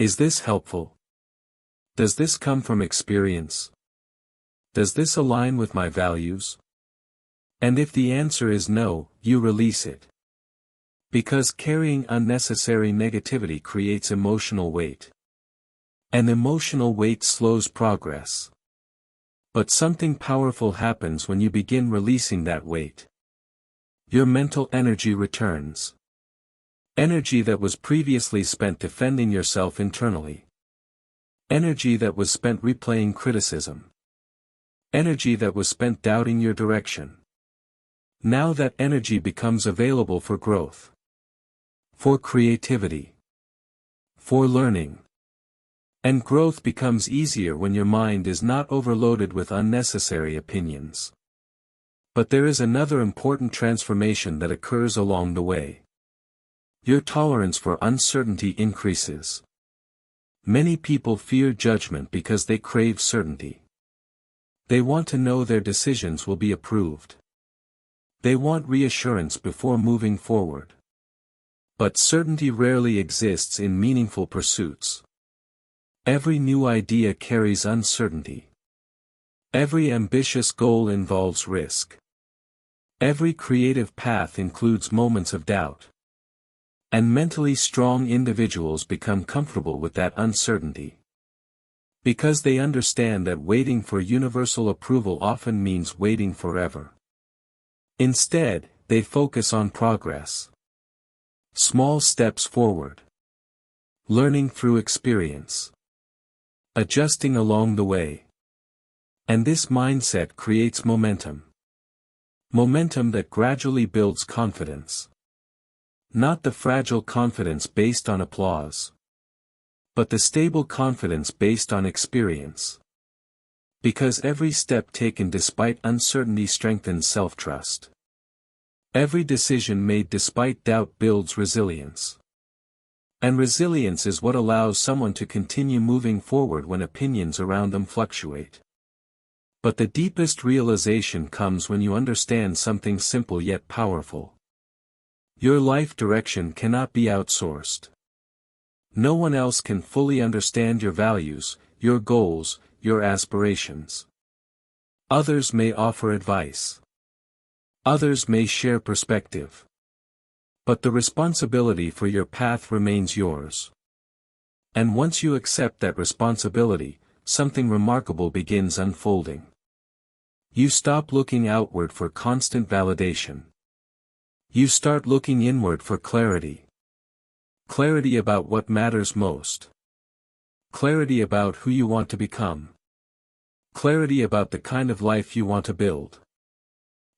is this helpful? Does this come from experience? Does this align with my values? And if the answer is no, you release it. Because carrying unnecessary negativity creates emotional weight. And emotional weight slows progress. But something powerful happens when you begin releasing that weight. Your mental energy returns. Energy that was previously spent defending yourself internally. Energy that was spent replaying criticism. Energy that was spent doubting your direction. Now that energy becomes available for growth. For creativity. For learning. And growth becomes easier when your mind is not overloaded with unnecessary opinions. But there is another important transformation that occurs along the way. Your tolerance for uncertainty increases. Many people fear judgment because they crave certainty. They want to know their decisions will be approved. They want reassurance before moving forward. But certainty rarely exists in meaningful pursuits. Every new idea carries uncertainty. Every ambitious goal involves risk. Every creative path includes moments of doubt. And mentally strong individuals become comfortable with that uncertainty. Because they understand that waiting for universal approval often means waiting forever. Instead, they focus on progress. Small steps forward. Learning through experience. Adjusting along the way. And this mindset creates momentum. Momentum that gradually builds confidence. Not the fragile confidence based on applause, but the stable confidence based on experience. Because every step taken despite uncertainty strengthens self-trust. Every decision made despite doubt builds resilience. And resilience is what allows someone to continue moving forward when opinions around them fluctuate. But the deepest realization comes when you understand something simple yet powerful. Your life direction cannot be outsourced. No one else can fully understand your values, your goals, your aspirations. Others may offer advice. Others may share perspective. But the responsibility for your path remains yours. And once you accept that responsibility, something remarkable begins unfolding. You stop looking outward for constant validation. You start looking inward for clarity. Clarity about what matters most. Clarity about who you want to become. Clarity about the kind of life you want to build.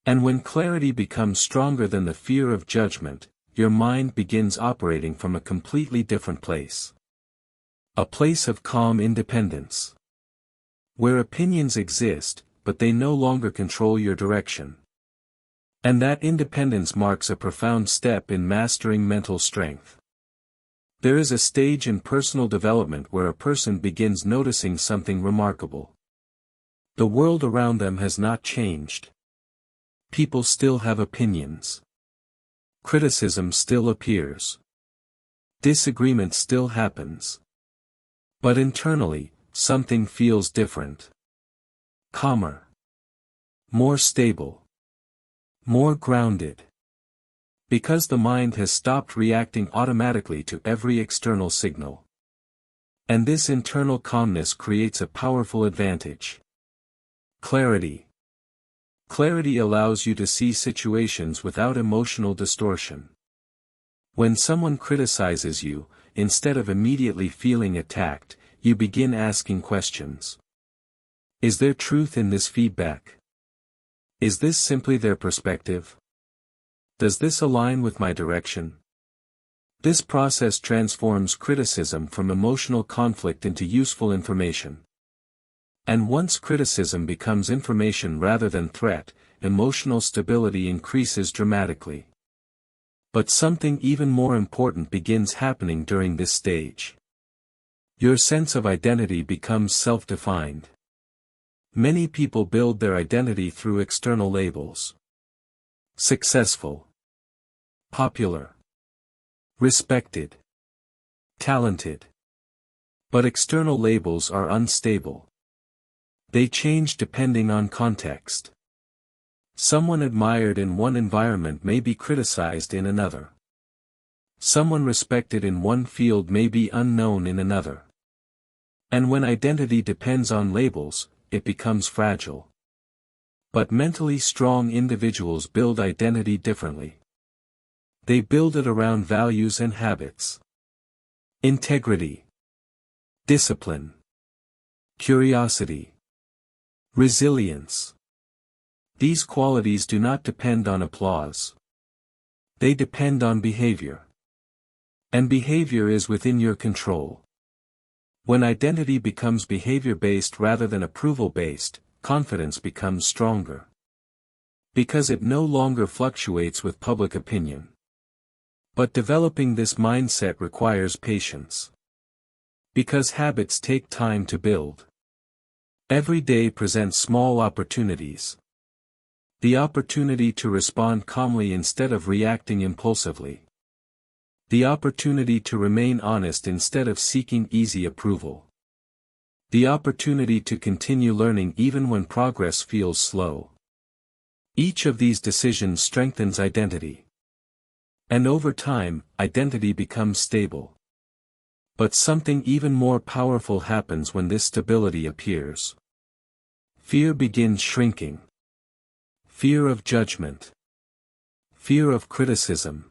And when clarity becomes stronger than the fear of judgment, your mind begins operating from a completely different place. A place of calm independence. Where opinions exist, but they no longer control your direction. And that independence marks a profound step in mastering mental strength. There is a stage in personal development where a person begins noticing something remarkable. The world around them has not changed. People still have opinions. Criticism still appears. Disagreement still happens. But internally, something feels different. Calmer. More stable. More grounded. Because the mind has stopped reacting automatically to every external signal. And this internal calmness creates a powerful advantage. Clarity. Clarity allows you to see situations without emotional distortion. When someone criticizes you, instead of immediately feeling attacked, you begin asking questions. Is there truth in this feedback? Is this simply their perspective? Does this align with my direction? This process transforms criticism from emotional conflict into useful information. And once criticism becomes information rather than threat, emotional stability increases dramatically. But something even more important begins happening during this stage. Your sense of identity becomes self-defined. Many people build their identity through external labels. Successful. Popular. Respected. Talented. But external labels are unstable. They change depending on context. Someone admired in one environment may be criticized in another. Someone respected in one field may be unknown in another. And when identity depends on labels, it becomes fragile. But mentally strong individuals build identity differently. They build it around values and habits. Integrity. Discipline. Curiosity. Resilience. These qualities do not depend on applause. They depend on behavior. And behavior is within your control. When identity becomes behavior-based rather than approval-based, confidence becomes stronger. Because it no longer fluctuates with public opinion. But developing this mindset requires patience. Because habits take time to build. Every day presents small opportunities. The opportunity to respond calmly instead of reacting impulsively. The opportunity to remain honest instead of seeking easy approval. The opportunity to continue learning even when progress feels slow. Each of these decisions strengthens identity. And over time, identity becomes stable. But something even more powerful happens when this stability appears. Fear begins shrinking. Fear of judgment. Fear of criticism.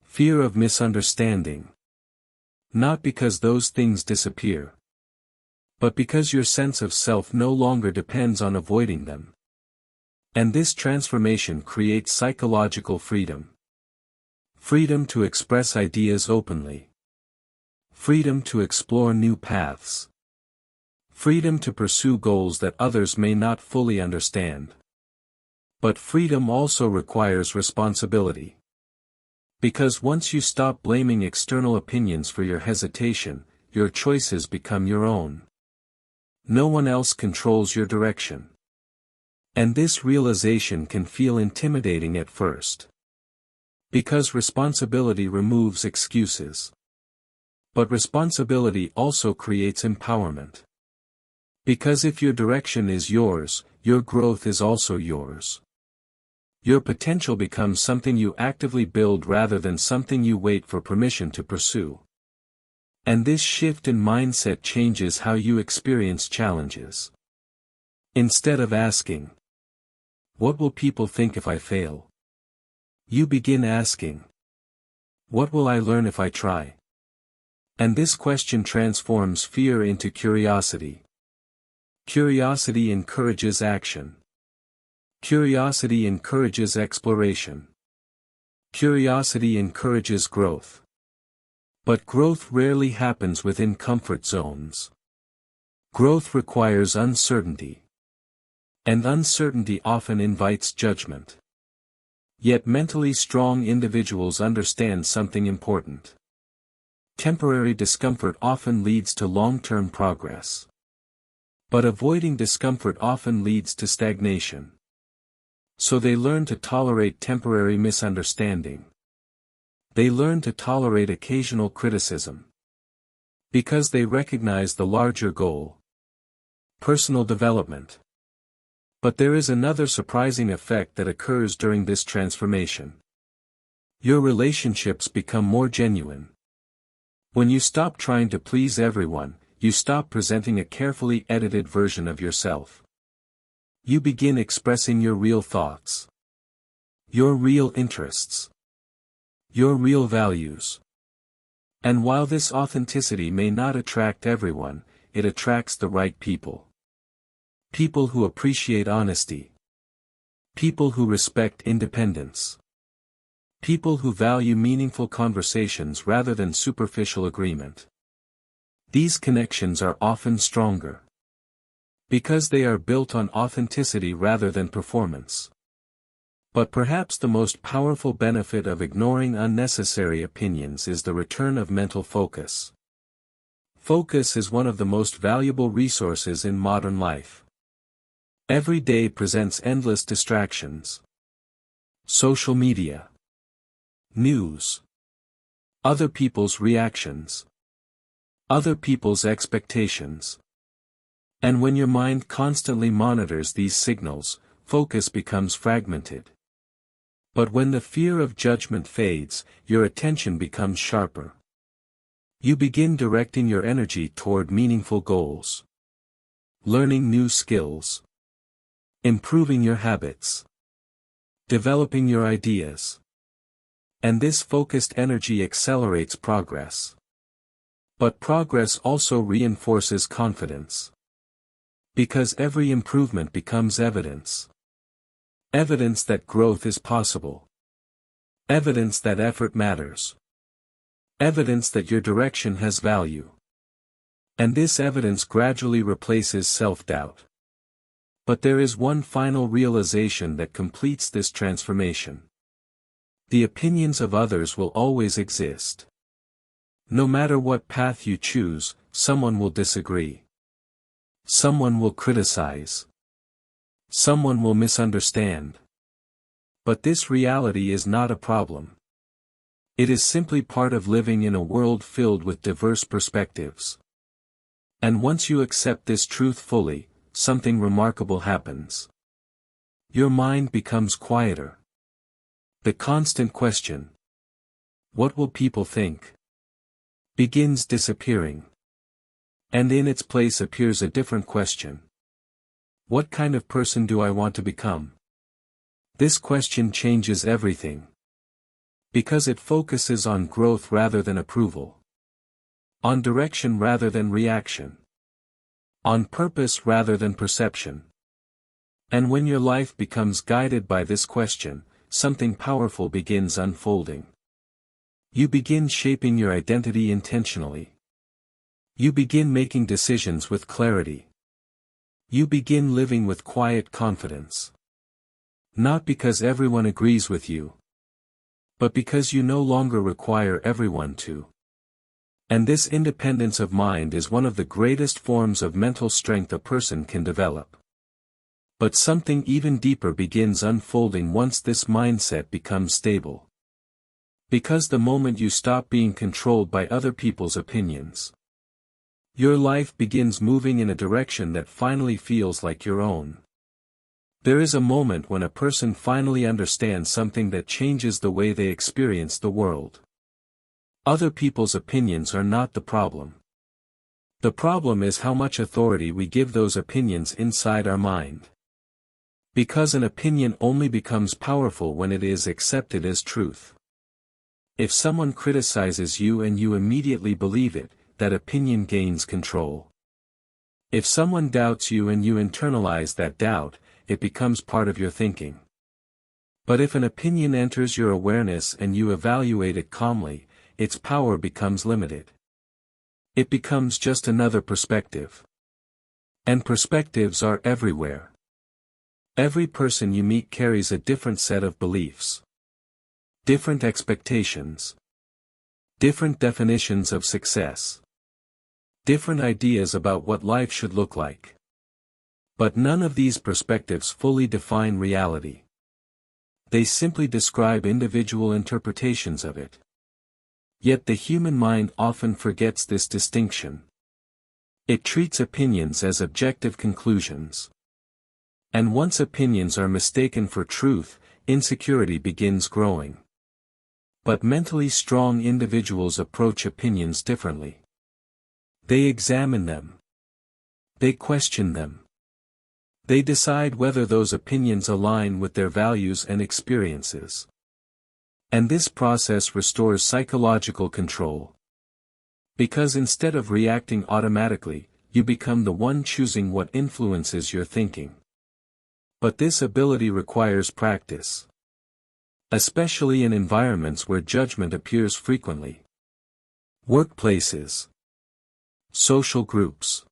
Fear of misunderstanding. Not because those things disappear, but because your sense of self no longer depends on avoiding them. And this transformation creates psychological freedom. Freedom to express ideas openly. Freedom to explore new paths. Freedom to pursue goals that others may not fully understand. But freedom also requires responsibility. Because once you stop blaming external opinions for your hesitation, your choices become your own. No one else controls your direction. And this realization can feel intimidating at first. Because responsibility removes excuses. But responsibility also creates empowerment. Because if your direction is yours, your growth is also yours. Your potential becomes something you actively build rather than something you wait for permission to pursue. And this shift in mindset changes how you experience challenges. Instead of asking, "What will people think if I fail?" you begin asking, "What will I learn if I try?" And this question transforms fear into curiosity. Curiosity encourages action. Curiosity encourages exploration. Curiosity encourages growth. But growth rarely happens within comfort zones. Growth requires uncertainty. And uncertainty often invites judgment. Yet mentally strong individuals understand something important. Temporary discomfort often leads to long-term progress. But avoiding discomfort often leads to stagnation. So they learn to tolerate temporary misunderstanding. They learn to tolerate occasional criticism. Because they recognize the larger goal. Personal development. But there is another surprising effect that occurs during this transformation. Your relationships become more genuine. When you stop trying to please everyone, you stop presenting a carefully edited version of yourself. You begin expressing your real thoughts. Your real interests. Your real values. And while this authenticity may not attract everyone, it attracts the right people. People who appreciate honesty. People who respect independence. People who value meaningful conversations rather than superficial agreement. These connections are often stronger. Because they are built on authenticity rather than performance. But perhaps the most powerful benefit of ignoring unnecessary opinions is the return of mental focus. Focus is one of the most valuable resources in modern life. Every day presents endless distractions. Social media. News. Other people's reactions. Other people's expectations. And when your mind constantly monitors these signals, focus becomes fragmented. But when the fear of judgment fades, your attention becomes sharper. You begin directing your energy toward meaningful goals. Learning new skills. Improving your habits. Developing your ideas. And this focused energy accelerates progress. But progress also reinforces confidence. Because every improvement becomes evidence. Evidence that growth is possible. Evidence that effort matters. Evidence that your direction has value. And this evidence gradually replaces self-doubt. But there is one final realization that completes this transformation. The opinions of others will always exist. No matter what path you choose, someone will disagree. Someone will criticize. Someone will misunderstand. But this reality is not a problem. It is simply part of living in a world filled with diverse perspectives. And once you accept this truth fully, something remarkable happens. Your mind becomes quieter. The constant question, "What will people think?" begins disappearing. And in its place appears a different question. What kind of person do I want to become? This question changes everything. Because it focuses on growth rather than approval. On direction rather than reaction. On purpose rather than perception. And when your life becomes guided by this question, something powerful begins unfolding. You begin shaping your identity intentionally. You begin making decisions with clarity. You begin living with quiet confidence. Not because everyone agrees with you, but because you no longer require everyone to. And this independence of mind is one of the greatest forms of mental strength a person can develop. But something even deeper begins unfolding once this mindset becomes stable. Because the moment you stop being controlled by other people's opinions, your life begins moving in a direction that finally feels like your own. There is a moment when a person finally understands something that changes the way they experience the world. Other people's opinions are not the problem. The problem is how much authority we give those opinions inside our mind. Because an opinion only becomes powerful when it is accepted as truth. If someone criticizes you and you immediately believe it, that opinion gains control. If someone doubts you and you internalize that doubt, it becomes part of your thinking. But if an opinion enters your awareness and you evaluate it calmly, its power becomes limited. It becomes just another perspective. And perspectives are everywhere. Every person you meet carries a different set of beliefs. Different expectations. Different definitions of success. Different ideas about what life should look like. But none of these perspectives fully define reality. They simply describe individual interpretations of it. Yet the human mind often forgets this distinction. It treats opinions as objective conclusions. And once opinions are mistaken for truth, insecurity begins growing. But mentally strong individuals approach opinions differently. They examine them. They question them. They decide whether those opinions align with their values and experiences. And this process restores psychological control. Because instead of reacting automatically, you become the one choosing what influences your thinking. But this ability requires practice. Especially in environments where judgment appears frequently. Workplaces. Social groups.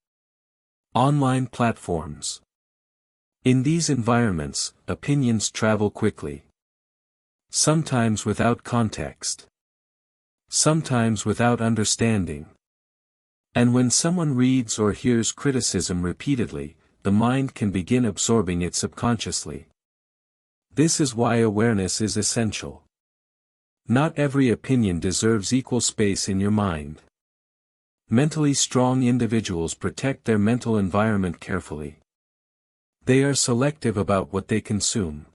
Online platforms. In these environments, opinions travel quickly. Sometimes without context. Sometimes without understanding. And when someone reads or hears criticism repeatedly, the mind can begin absorbing it subconsciously. This is why awareness is essential. Not every opinion deserves equal space in your mind. Mentally strong individuals protect their mental environment carefully. They are selective about what they consume.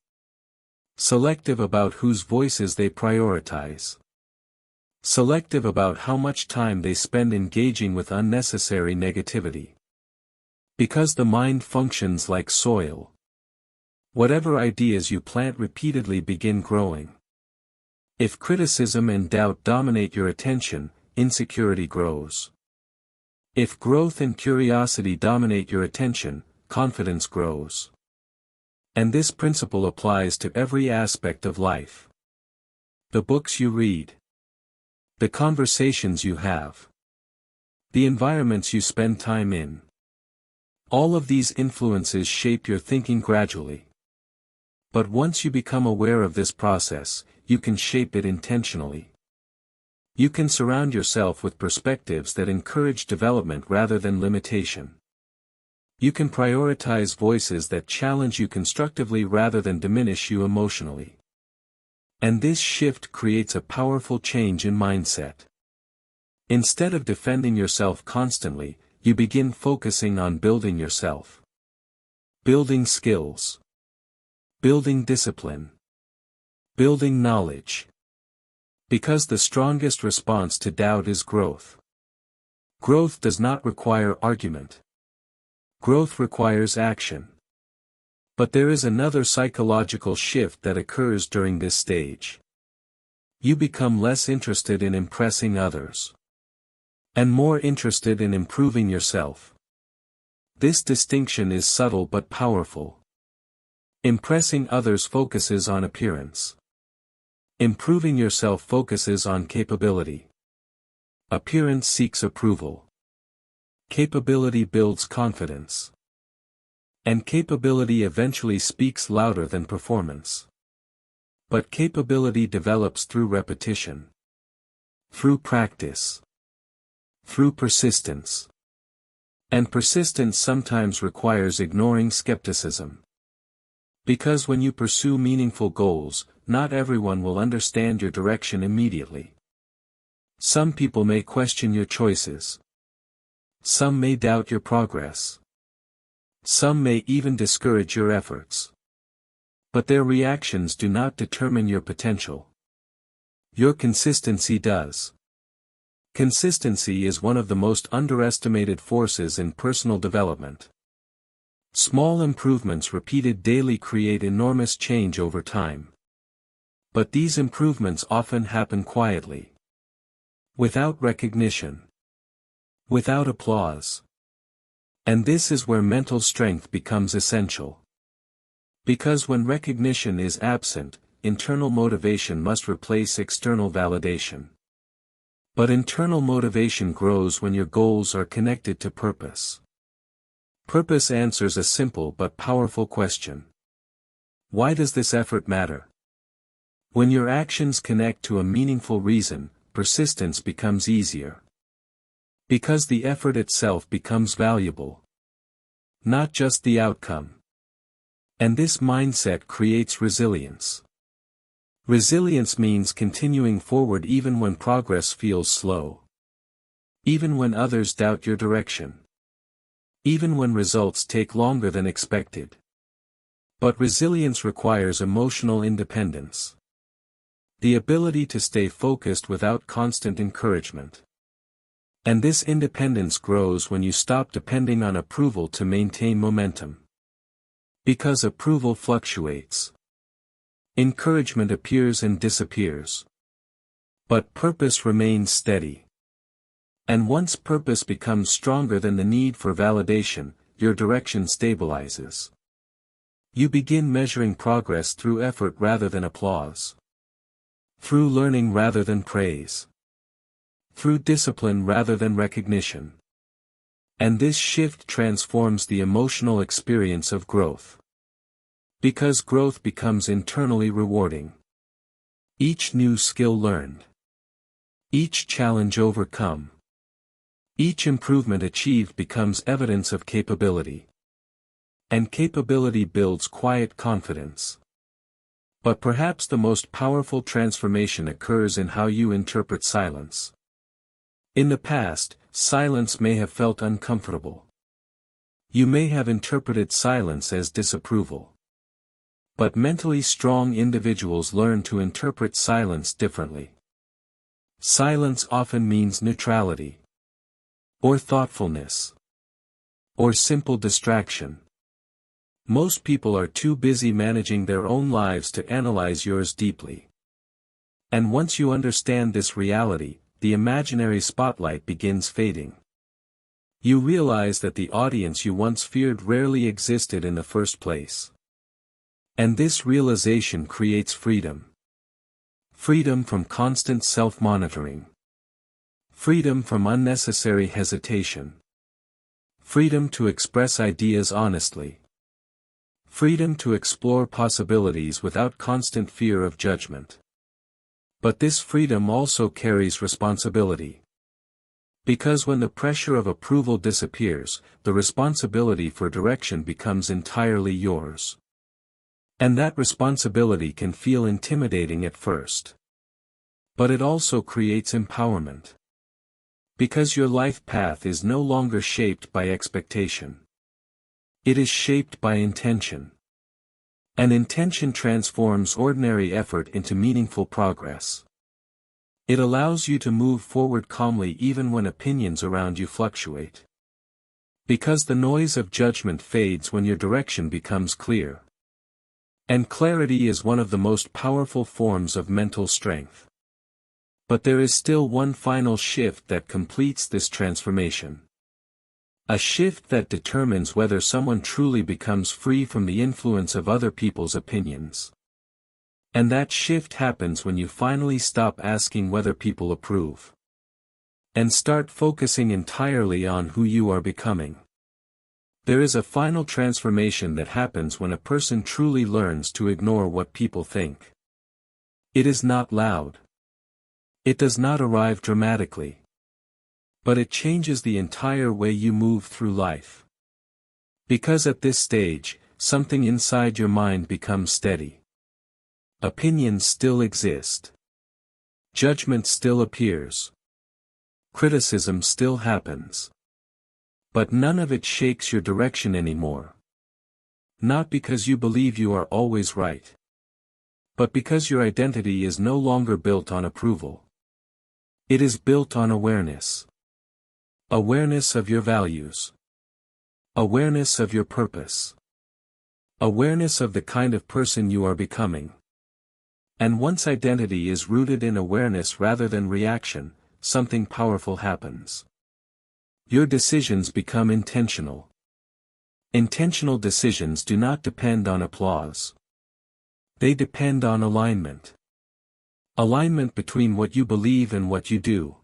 Selective about whose voices they prioritize. Selective about how much time they spend engaging with unnecessary negativity. Because the mind functions like soil. Whatever ideas you plant repeatedly begin growing. If criticism and doubt dominate your attention, insecurity grows. If growth and curiosity dominate your attention, confidence grows. And this principle applies to every aspect of life. The books you read. The conversations you have. The environments you spend time in. All of these influences shape your thinking gradually. But once you become aware of this process, you can shape it intentionally. You can surround yourself with perspectives that encourage development rather than limitation. You can prioritize voices that challenge you constructively rather than diminish you emotionally. And this shift creates a powerful change in mindset. Instead of defending yourself constantly, You begin focusing on building yourself. Building skills. Building discipline. Building knowledge. Because the strongest response to doubt is growth. Growth does not require argument. Growth requires action. But there is another psychological shift that occurs during this stage. You become less interested in impressing others. And more interested in improving yourself. This distinction is subtle but powerful. Impressing others focuses on appearance. Improving yourself focuses on capability. Appearance seeks approval. Capability builds confidence. And capability eventually speaks louder than performance. But capability develops through repetition. Through practice. Through persistence. And persistence sometimes requires ignoring skepticism. Because when you pursue meaningful goals, not everyone will understand your direction immediately. Some people may question your choices. Some may doubt your progress. Some may even discourage your efforts. But their reactions do not determine your potential. Your consistency does. Consistency is one of the most underestimated forces in personal development. Small improvements repeated daily create enormous change over time. But these improvements often happen quietly. Without recognition. Without applause. And this is where mental strength becomes essential. Because when recognition is absent, internal motivation must replace external validation. But internal motivation grows when your goals are connected to purpose. Purpose answers a simple but powerful question. Why does this effort matter? When your actions connect to a meaningful reason, persistence becomes easier. Because the effort itself becomes valuable. Not just the outcome. And this mindset creates resilience. Resilience means continuing forward even when progress feels slow. Even when others doubt your direction. Even when results take longer than expected. But resilience requires emotional independence. The ability to stay focused without constant encouragement. And this independence grows when you stop depending on approval to maintain momentum. Because approval fluctuates. Encouragement appears and disappears. But purpose remains steady. And once purpose becomes stronger than the need for validation, your direction stabilizes. You begin measuring progress through effort rather than applause. Through learning rather than praise. Through discipline rather than recognition. And this shift transforms the emotional experience of growth. Because growth becomes internally rewarding. Each new skill learned. Each challenge overcome. Each improvement achieved becomes evidence of capability. And capability builds quiet confidence. But perhaps the most powerful transformation occurs in how you interpret silence. In the past, silence may have felt uncomfortable. You may have interpreted silence as disapproval. But mentally strong individuals learn to interpret silence differently. Silence often means neutrality. Or thoughtfulness. Or simple distraction. Most people are too busy managing their own lives to analyze yours deeply. And once you understand this reality, the imaginary spotlight begins fading. You realize that the audience you once feared rarely existed in the first place. And this realization creates freedom. Freedom from constant self-monitoring. Freedom from unnecessary hesitation. Freedom to express ideas honestly. Freedom to explore possibilities without constant fear of judgment. But this freedom also carries responsibility. Because when the pressure of approval disappears, the responsibility for direction becomes entirely yours. And that responsibility can feel intimidating at first. But it also creates empowerment. Because your life path is no longer shaped by expectation. It is shaped by intention. And intention transforms ordinary effort into meaningful progress. It allows you to move forward calmly even when opinions around you fluctuate. Because the noise of judgment fades when your direction becomes clear. And clarity is one of the most powerful forms of mental strength. But there is still one final shift that completes this transformation. A shift that determines whether someone truly becomes free from the influence of other people's opinions. And that shift happens when you finally stop asking whether people approve. And start focusing entirely on who you are becoming. There is a final transformation that happens when a person truly learns to ignore what people think. It is not loud. It does not arrive dramatically. But it changes the entire way you move through life. Because at this stage, something inside your mind becomes steady. Opinions still exist. Judgment still appears. Criticism still happens. But none of it shakes your direction anymore. Not because you believe you are always right. But because your identity is no longer built on approval. It is built on awareness. Awareness of your values. Awareness of your purpose. Awareness of the kind of person you are becoming. And once identity is rooted in awareness rather than reaction, something powerful happens. Your decisions become intentional. Intentional decisions do not depend on applause. They depend on alignment. Alignment between what you believe and what you do.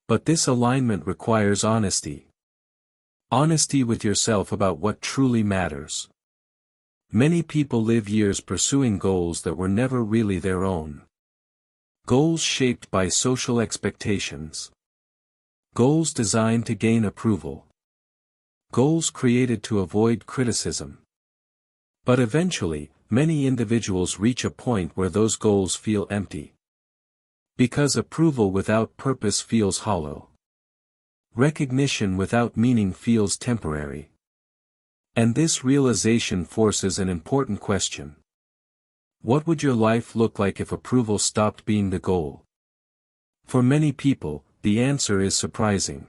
But this alignment requires honesty. Honesty with yourself about what truly matters. Many people live years pursuing goals that were never really their own. Goals shaped by social expectations. Goals designed to gain approval. Goals created to avoid criticism. But eventually, many individuals reach a point where those goals feel empty. Because approval without purpose feels hollow. Recognition without meaning feels temporary. And this realization forces an important question. What would your life look like if approval stopped being the goal? For many people, the answer is surprising.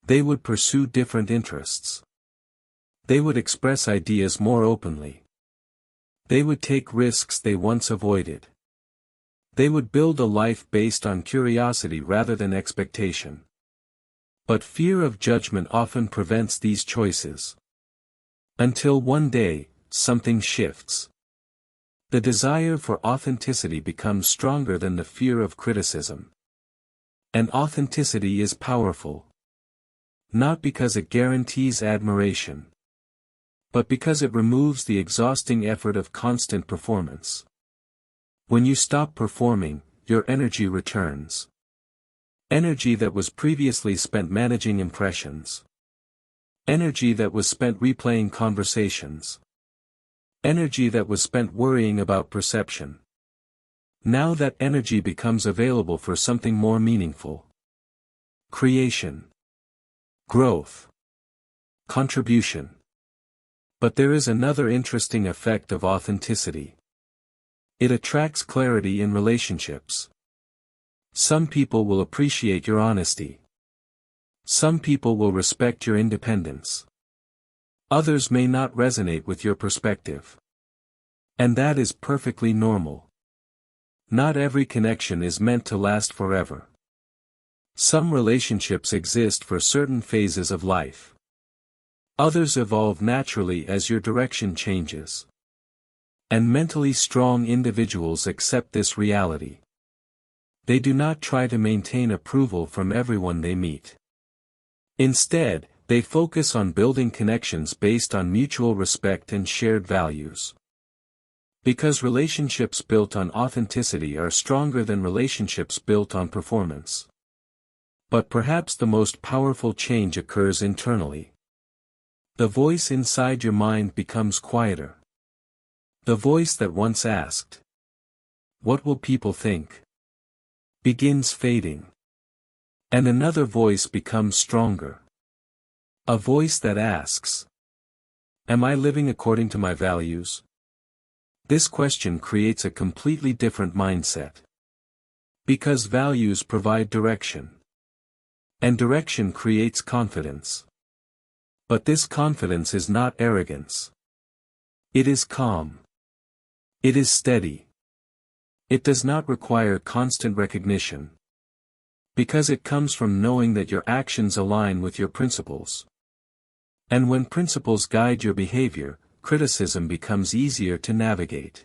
They would pursue different interests. They would express ideas more openly. They would take risks they once avoided. They would build a life based on curiosity rather than expectation. But fear of judgment often prevents these choices. Until one day, something shifts. The desire for authenticity becomes stronger than the fear of criticism. And authenticity is powerful. Not because it guarantees admiration. But because it removes the exhausting effort of constant performance. When you stop performing, your energy returns. Energy that was previously spent managing impressions. Energy that was spent replaying conversations. Energy that was spent worrying about perception. Now that energy becomes available for something more meaningful. Creation. Growth. Contribution. But there is another interesting effect of authenticity. It attracts clarity in relationships. Some people will appreciate your honesty. Some people will respect your independence. Others may not resonate with your perspective. And that is perfectly normal. Not every connection is meant to last forever. Some relationships exist for certain phases of life. Others evolve naturally as your direction changes. And mentally strong individuals accept this reality. They do not try to maintain approval from everyone they meet. Instead, they focus on building connections based on mutual respect and shared values. Because relationships built on authenticity are stronger than relationships built on performance. But perhaps the most powerful change occurs internally. The voice inside your mind becomes quieter. The voice that once asked, "What will people think?" begins fading. And another voice becomes stronger. A voice that asks, am I living according to my values? This question creates a completely different mindset. Because values provide direction. And direction creates confidence. But this confidence is not arrogance. It is calm. It is steady. It does not require constant recognition. Because it comes from knowing that your actions align with your principles. And when principles guide your behavior, criticism becomes easier to navigate.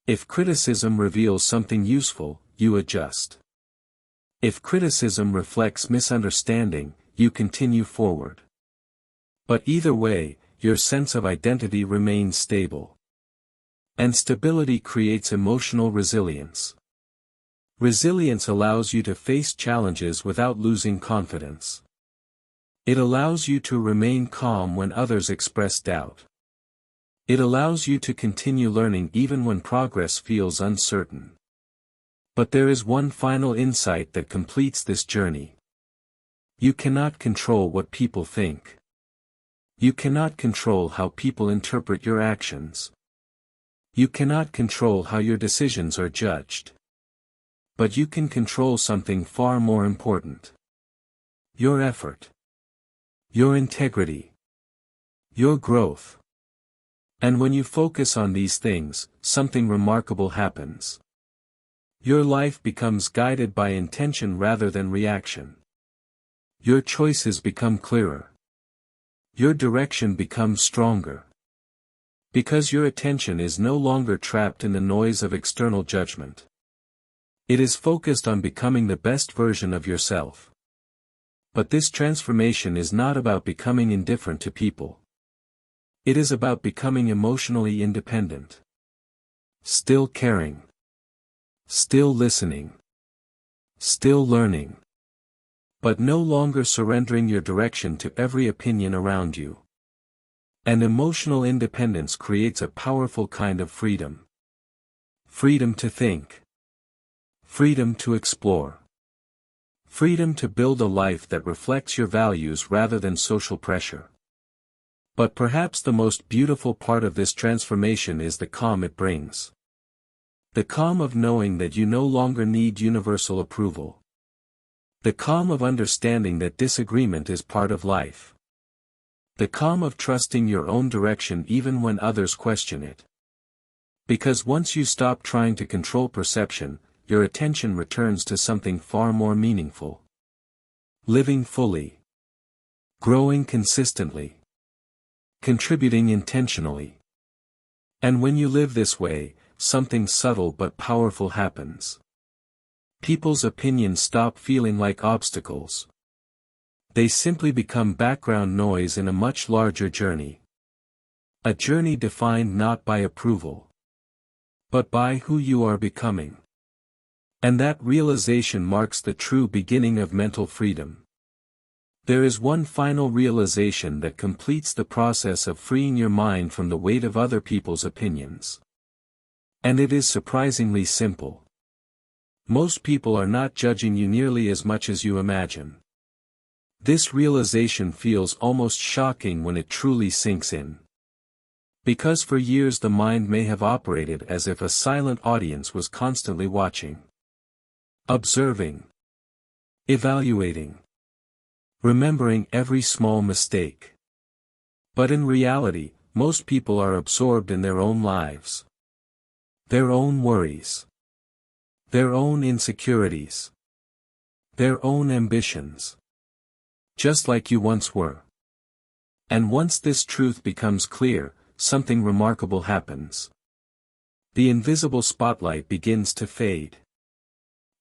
If criticism reveals something useful, you adjust. If criticism reflects misunderstanding, you continue forward. But either way, your sense of identity remains stable. And stability creates emotional resilience. Resilience allows you to face challenges without losing confidence. It allows you to remain calm when others express doubt. It allows you to continue learning even when progress feels uncertain. But there is one final insight that completes this journey. You cannot control what people think. You cannot control how people interpret your actions. You cannot control how your decisions are judged. But you can control something far more important. Your effort. Your integrity. Your growth. And when you focus on these things, something remarkable happens. Your life becomes guided by intention rather than reaction. Your choices become clearer. Your direction becomes stronger. Because your attention is no longer trapped in the noise of external judgment. It is focused on becoming the best version of yourself. But this transformation is not about becoming indifferent to people. It is about becoming emotionally independent. Still caring. Still listening. Still learning. But no longer surrendering your direction to every opinion around you. And emotional independence creates a powerful kind of freedom. Freedom to think. Freedom to explore. Freedom to build a life that reflects your values rather than social pressure. But perhaps the most beautiful part of this transformation is the calm it brings. The calm of knowing that you no longer need universal approval. The calm of understanding that disagreement is part of life. The calm of trusting your own direction even when others question it. Because once you stop trying to control perception, your attention returns to something far more meaningful. Living fully. Growing consistently. Contributing intentionally. And when you live this way, something subtle but powerful happens. People's opinions stop feeling like obstacles. They simply become background noise in a much larger journey. A journey defined not by approval, but by who you are becoming. And that realization marks the true beginning of mental freedom. There is one final realization that completes the process of freeing your mind from the weight of other people's opinions. And it is surprisingly simple. Most people are not judging you nearly as much as you imagine. This realization feels almost shocking when it truly sinks in. Because for years the mind may have operated as if a silent audience was constantly watching. Observing. Evaluating. Remembering every small mistake. But in reality, most people are absorbed in their own lives. Their own worries. Their own insecurities. Their own ambitions. Just like you once were. And once this truth becomes clear, something remarkable happens. The invisible spotlight begins to fade.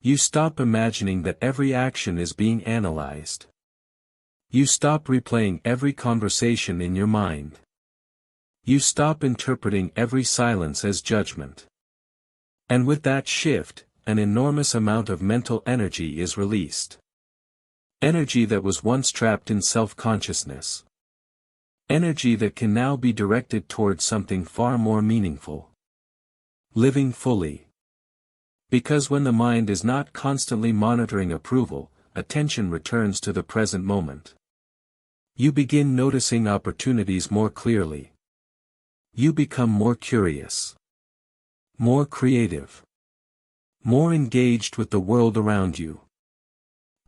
You stop imagining that every action is being analyzed. You stop replaying every conversation in your mind. You stop interpreting every silence as judgment. And with that shift, an enormous amount of mental energy is released. Energy that was once trapped in self-consciousness. Energy that can now be directed towards something far more meaningful. Living fully. Because when the mind is not constantly monitoring approval, attention returns to the present moment. You begin noticing opportunities more clearly. You become more curious, more creative, more engaged with the world around you.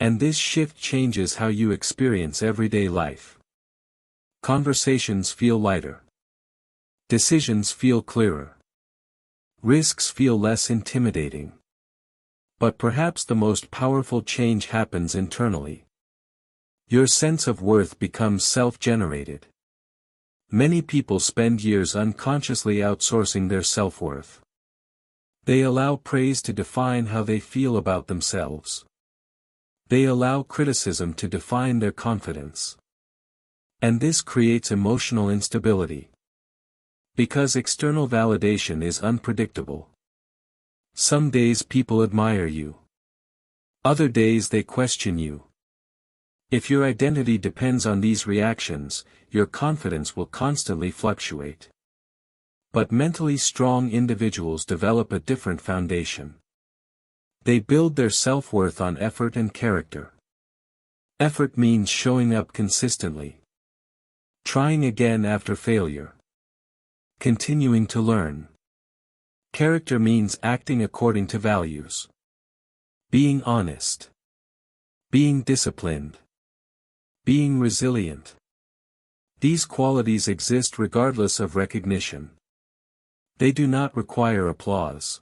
And this shift changes how you experience everyday life. Conversations feel lighter. Decisions feel clearer. Risks feel less intimidating. But perhaps the most powerful change happens internally. Your sense of worth becomes self-generated. Many people spend years unconsciously outsourcing their self-worth. They allow praise to define how they feel about themselves. They allow criticism to define their confidence. And this creates emotional instability. Because external validation is unpredictable. Some days people admire you. Other days they question you. If your identity depends on these reactions, your confidence will constantly fluctuate. But mentally strong individuals develop a different foundation. They build their self-worth on effort and character. Effort means showing up consistently. Trying again after failure. Continuing to learn. Character means acting according to values. Being honest. Being disciplined. Being resilient. These qualities exist regardless of recognition. They do not require applause.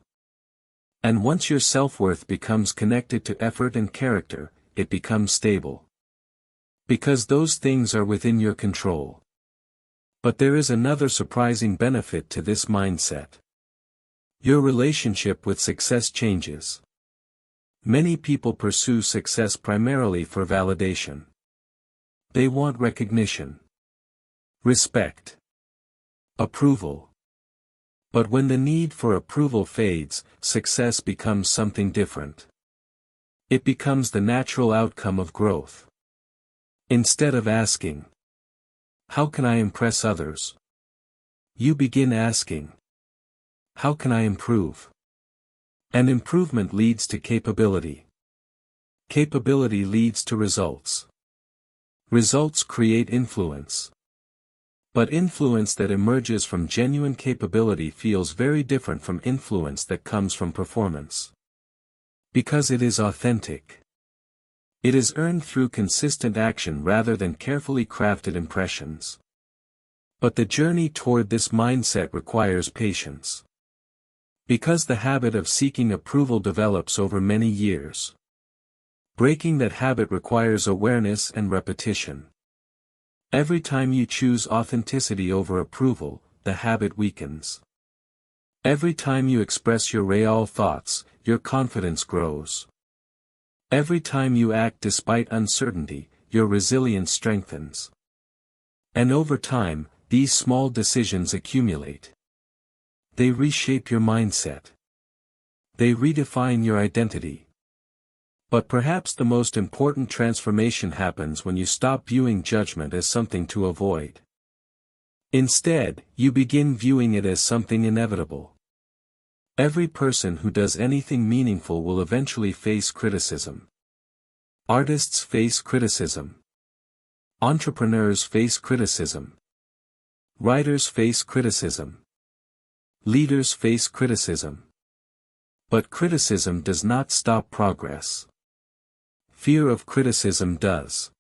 And once your self-worth becomes connected to effort and character, it becomes stable. Because those things are within your control. But there is another surprising benefit to this mindset. Your relationship with success changes. Many people pursue success primarily for validation. They want recognition, respect, approval. But when the need for approval fades, success becomes something different. It becomes the natural outcome of growth. Instead of asking, "How can I impress others?" you begin asking, "How can I improve?" And improvement leads to capability. Capability leads to results. Results create influence. But influence that emerges from genuine capability feels very different from influence that comes from performance. Because it is authentic. It is earned through consistent action rather than carefully crafted impressions. But the journey toward this mindset requires patience. Because the habit of seeking approval develops over many years. Breaking that habit requires awareness and repetition. Every time you choose authenticity over approval, the habit weakens. Every time you express your real thoughts, your confidence grows. Every time you act despite uncertainty, your resilience strengthens. And over time, these small decisions accumulate. They reshape your mindset. They redefine your identity. But perhaps the most important transformation happens when you stop viewing judgment as something to avoid. Instead, you begin viewing it as something inevitable. Every person who does anything meaningful will eventually face criticism. Artists face criticism. Entrepreneurs face criticism. Writers face criticism. Leaders face criticism. But criticism does not stop progress. Fear of criticism does.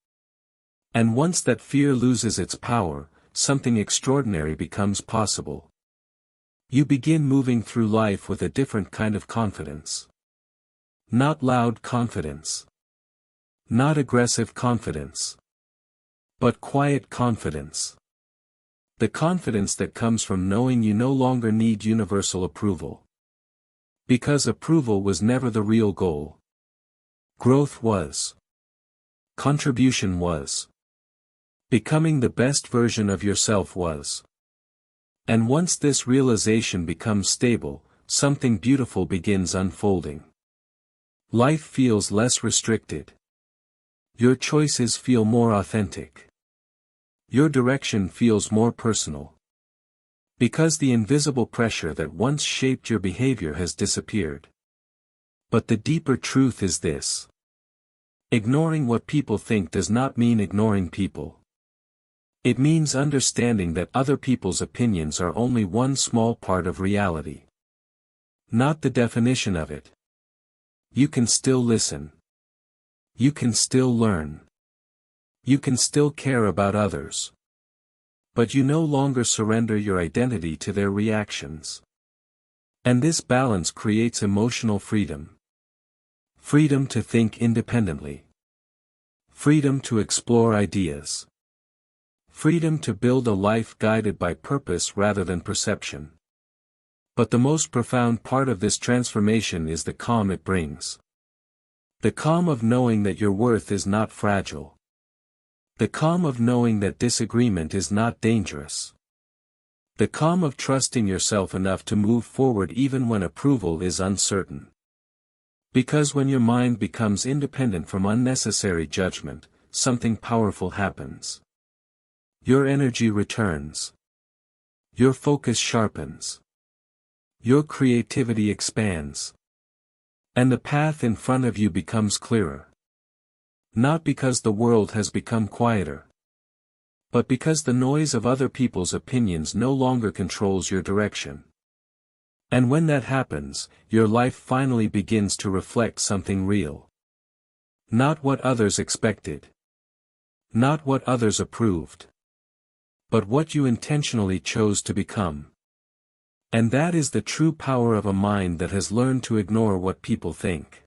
And once that fear loses its power, something extraordinary becomes possible. You begin moving through life with a different kind of confidence. Not loud confidence. Not aggressive confidence. But quiet confidence. The confidence that comes from knowing you no longer need universal approval. Because approval was never the real goal. Growth was. Contribution was. Becoming the best version of yourself was. And once this realization becomes stable, something beautiful begins unfolding. Life feels less restricted. Your choices feel more authentic. Your direction feels more personal. Because the invisible pressure that once shaped your behavior has disappeared. But the deeper truth is this. Ignoring what people think does not mean ignoring people. It means understanding that other people's opinions are only one small part of reality. Not the definition of it. You can still listen. You can still learn. You can still care about others. But you no longer surrender your identity to their reactions. And this balance creates emotional freedom. Freedom to think independently. Freedom to explore ideas. Freedom to build a life guided by purpose rather than perception. But the most profound part of this transformation is the calm it brings. The calm of knowing that your worth is not fragile. The calm of knowing that disagreement is not dangerous. The calm of trusting yourself enough to move forward even when approval is uncertain. Because when your mind becomes independent from unnecessary judgment, something powerful happens. Your energy returns. Your focus sharpens. Your creativity expands. And the path in front of you becomes clearer. Not because the world has become quieter, but because the noise of other people's opinions no longer controls your direction. And when that happens, your life finally begins to reflect something real. Not what others expected. Not what others approved. But what you intentionally chose to become. And that is the true power of a mind that has learned to ignore what people think.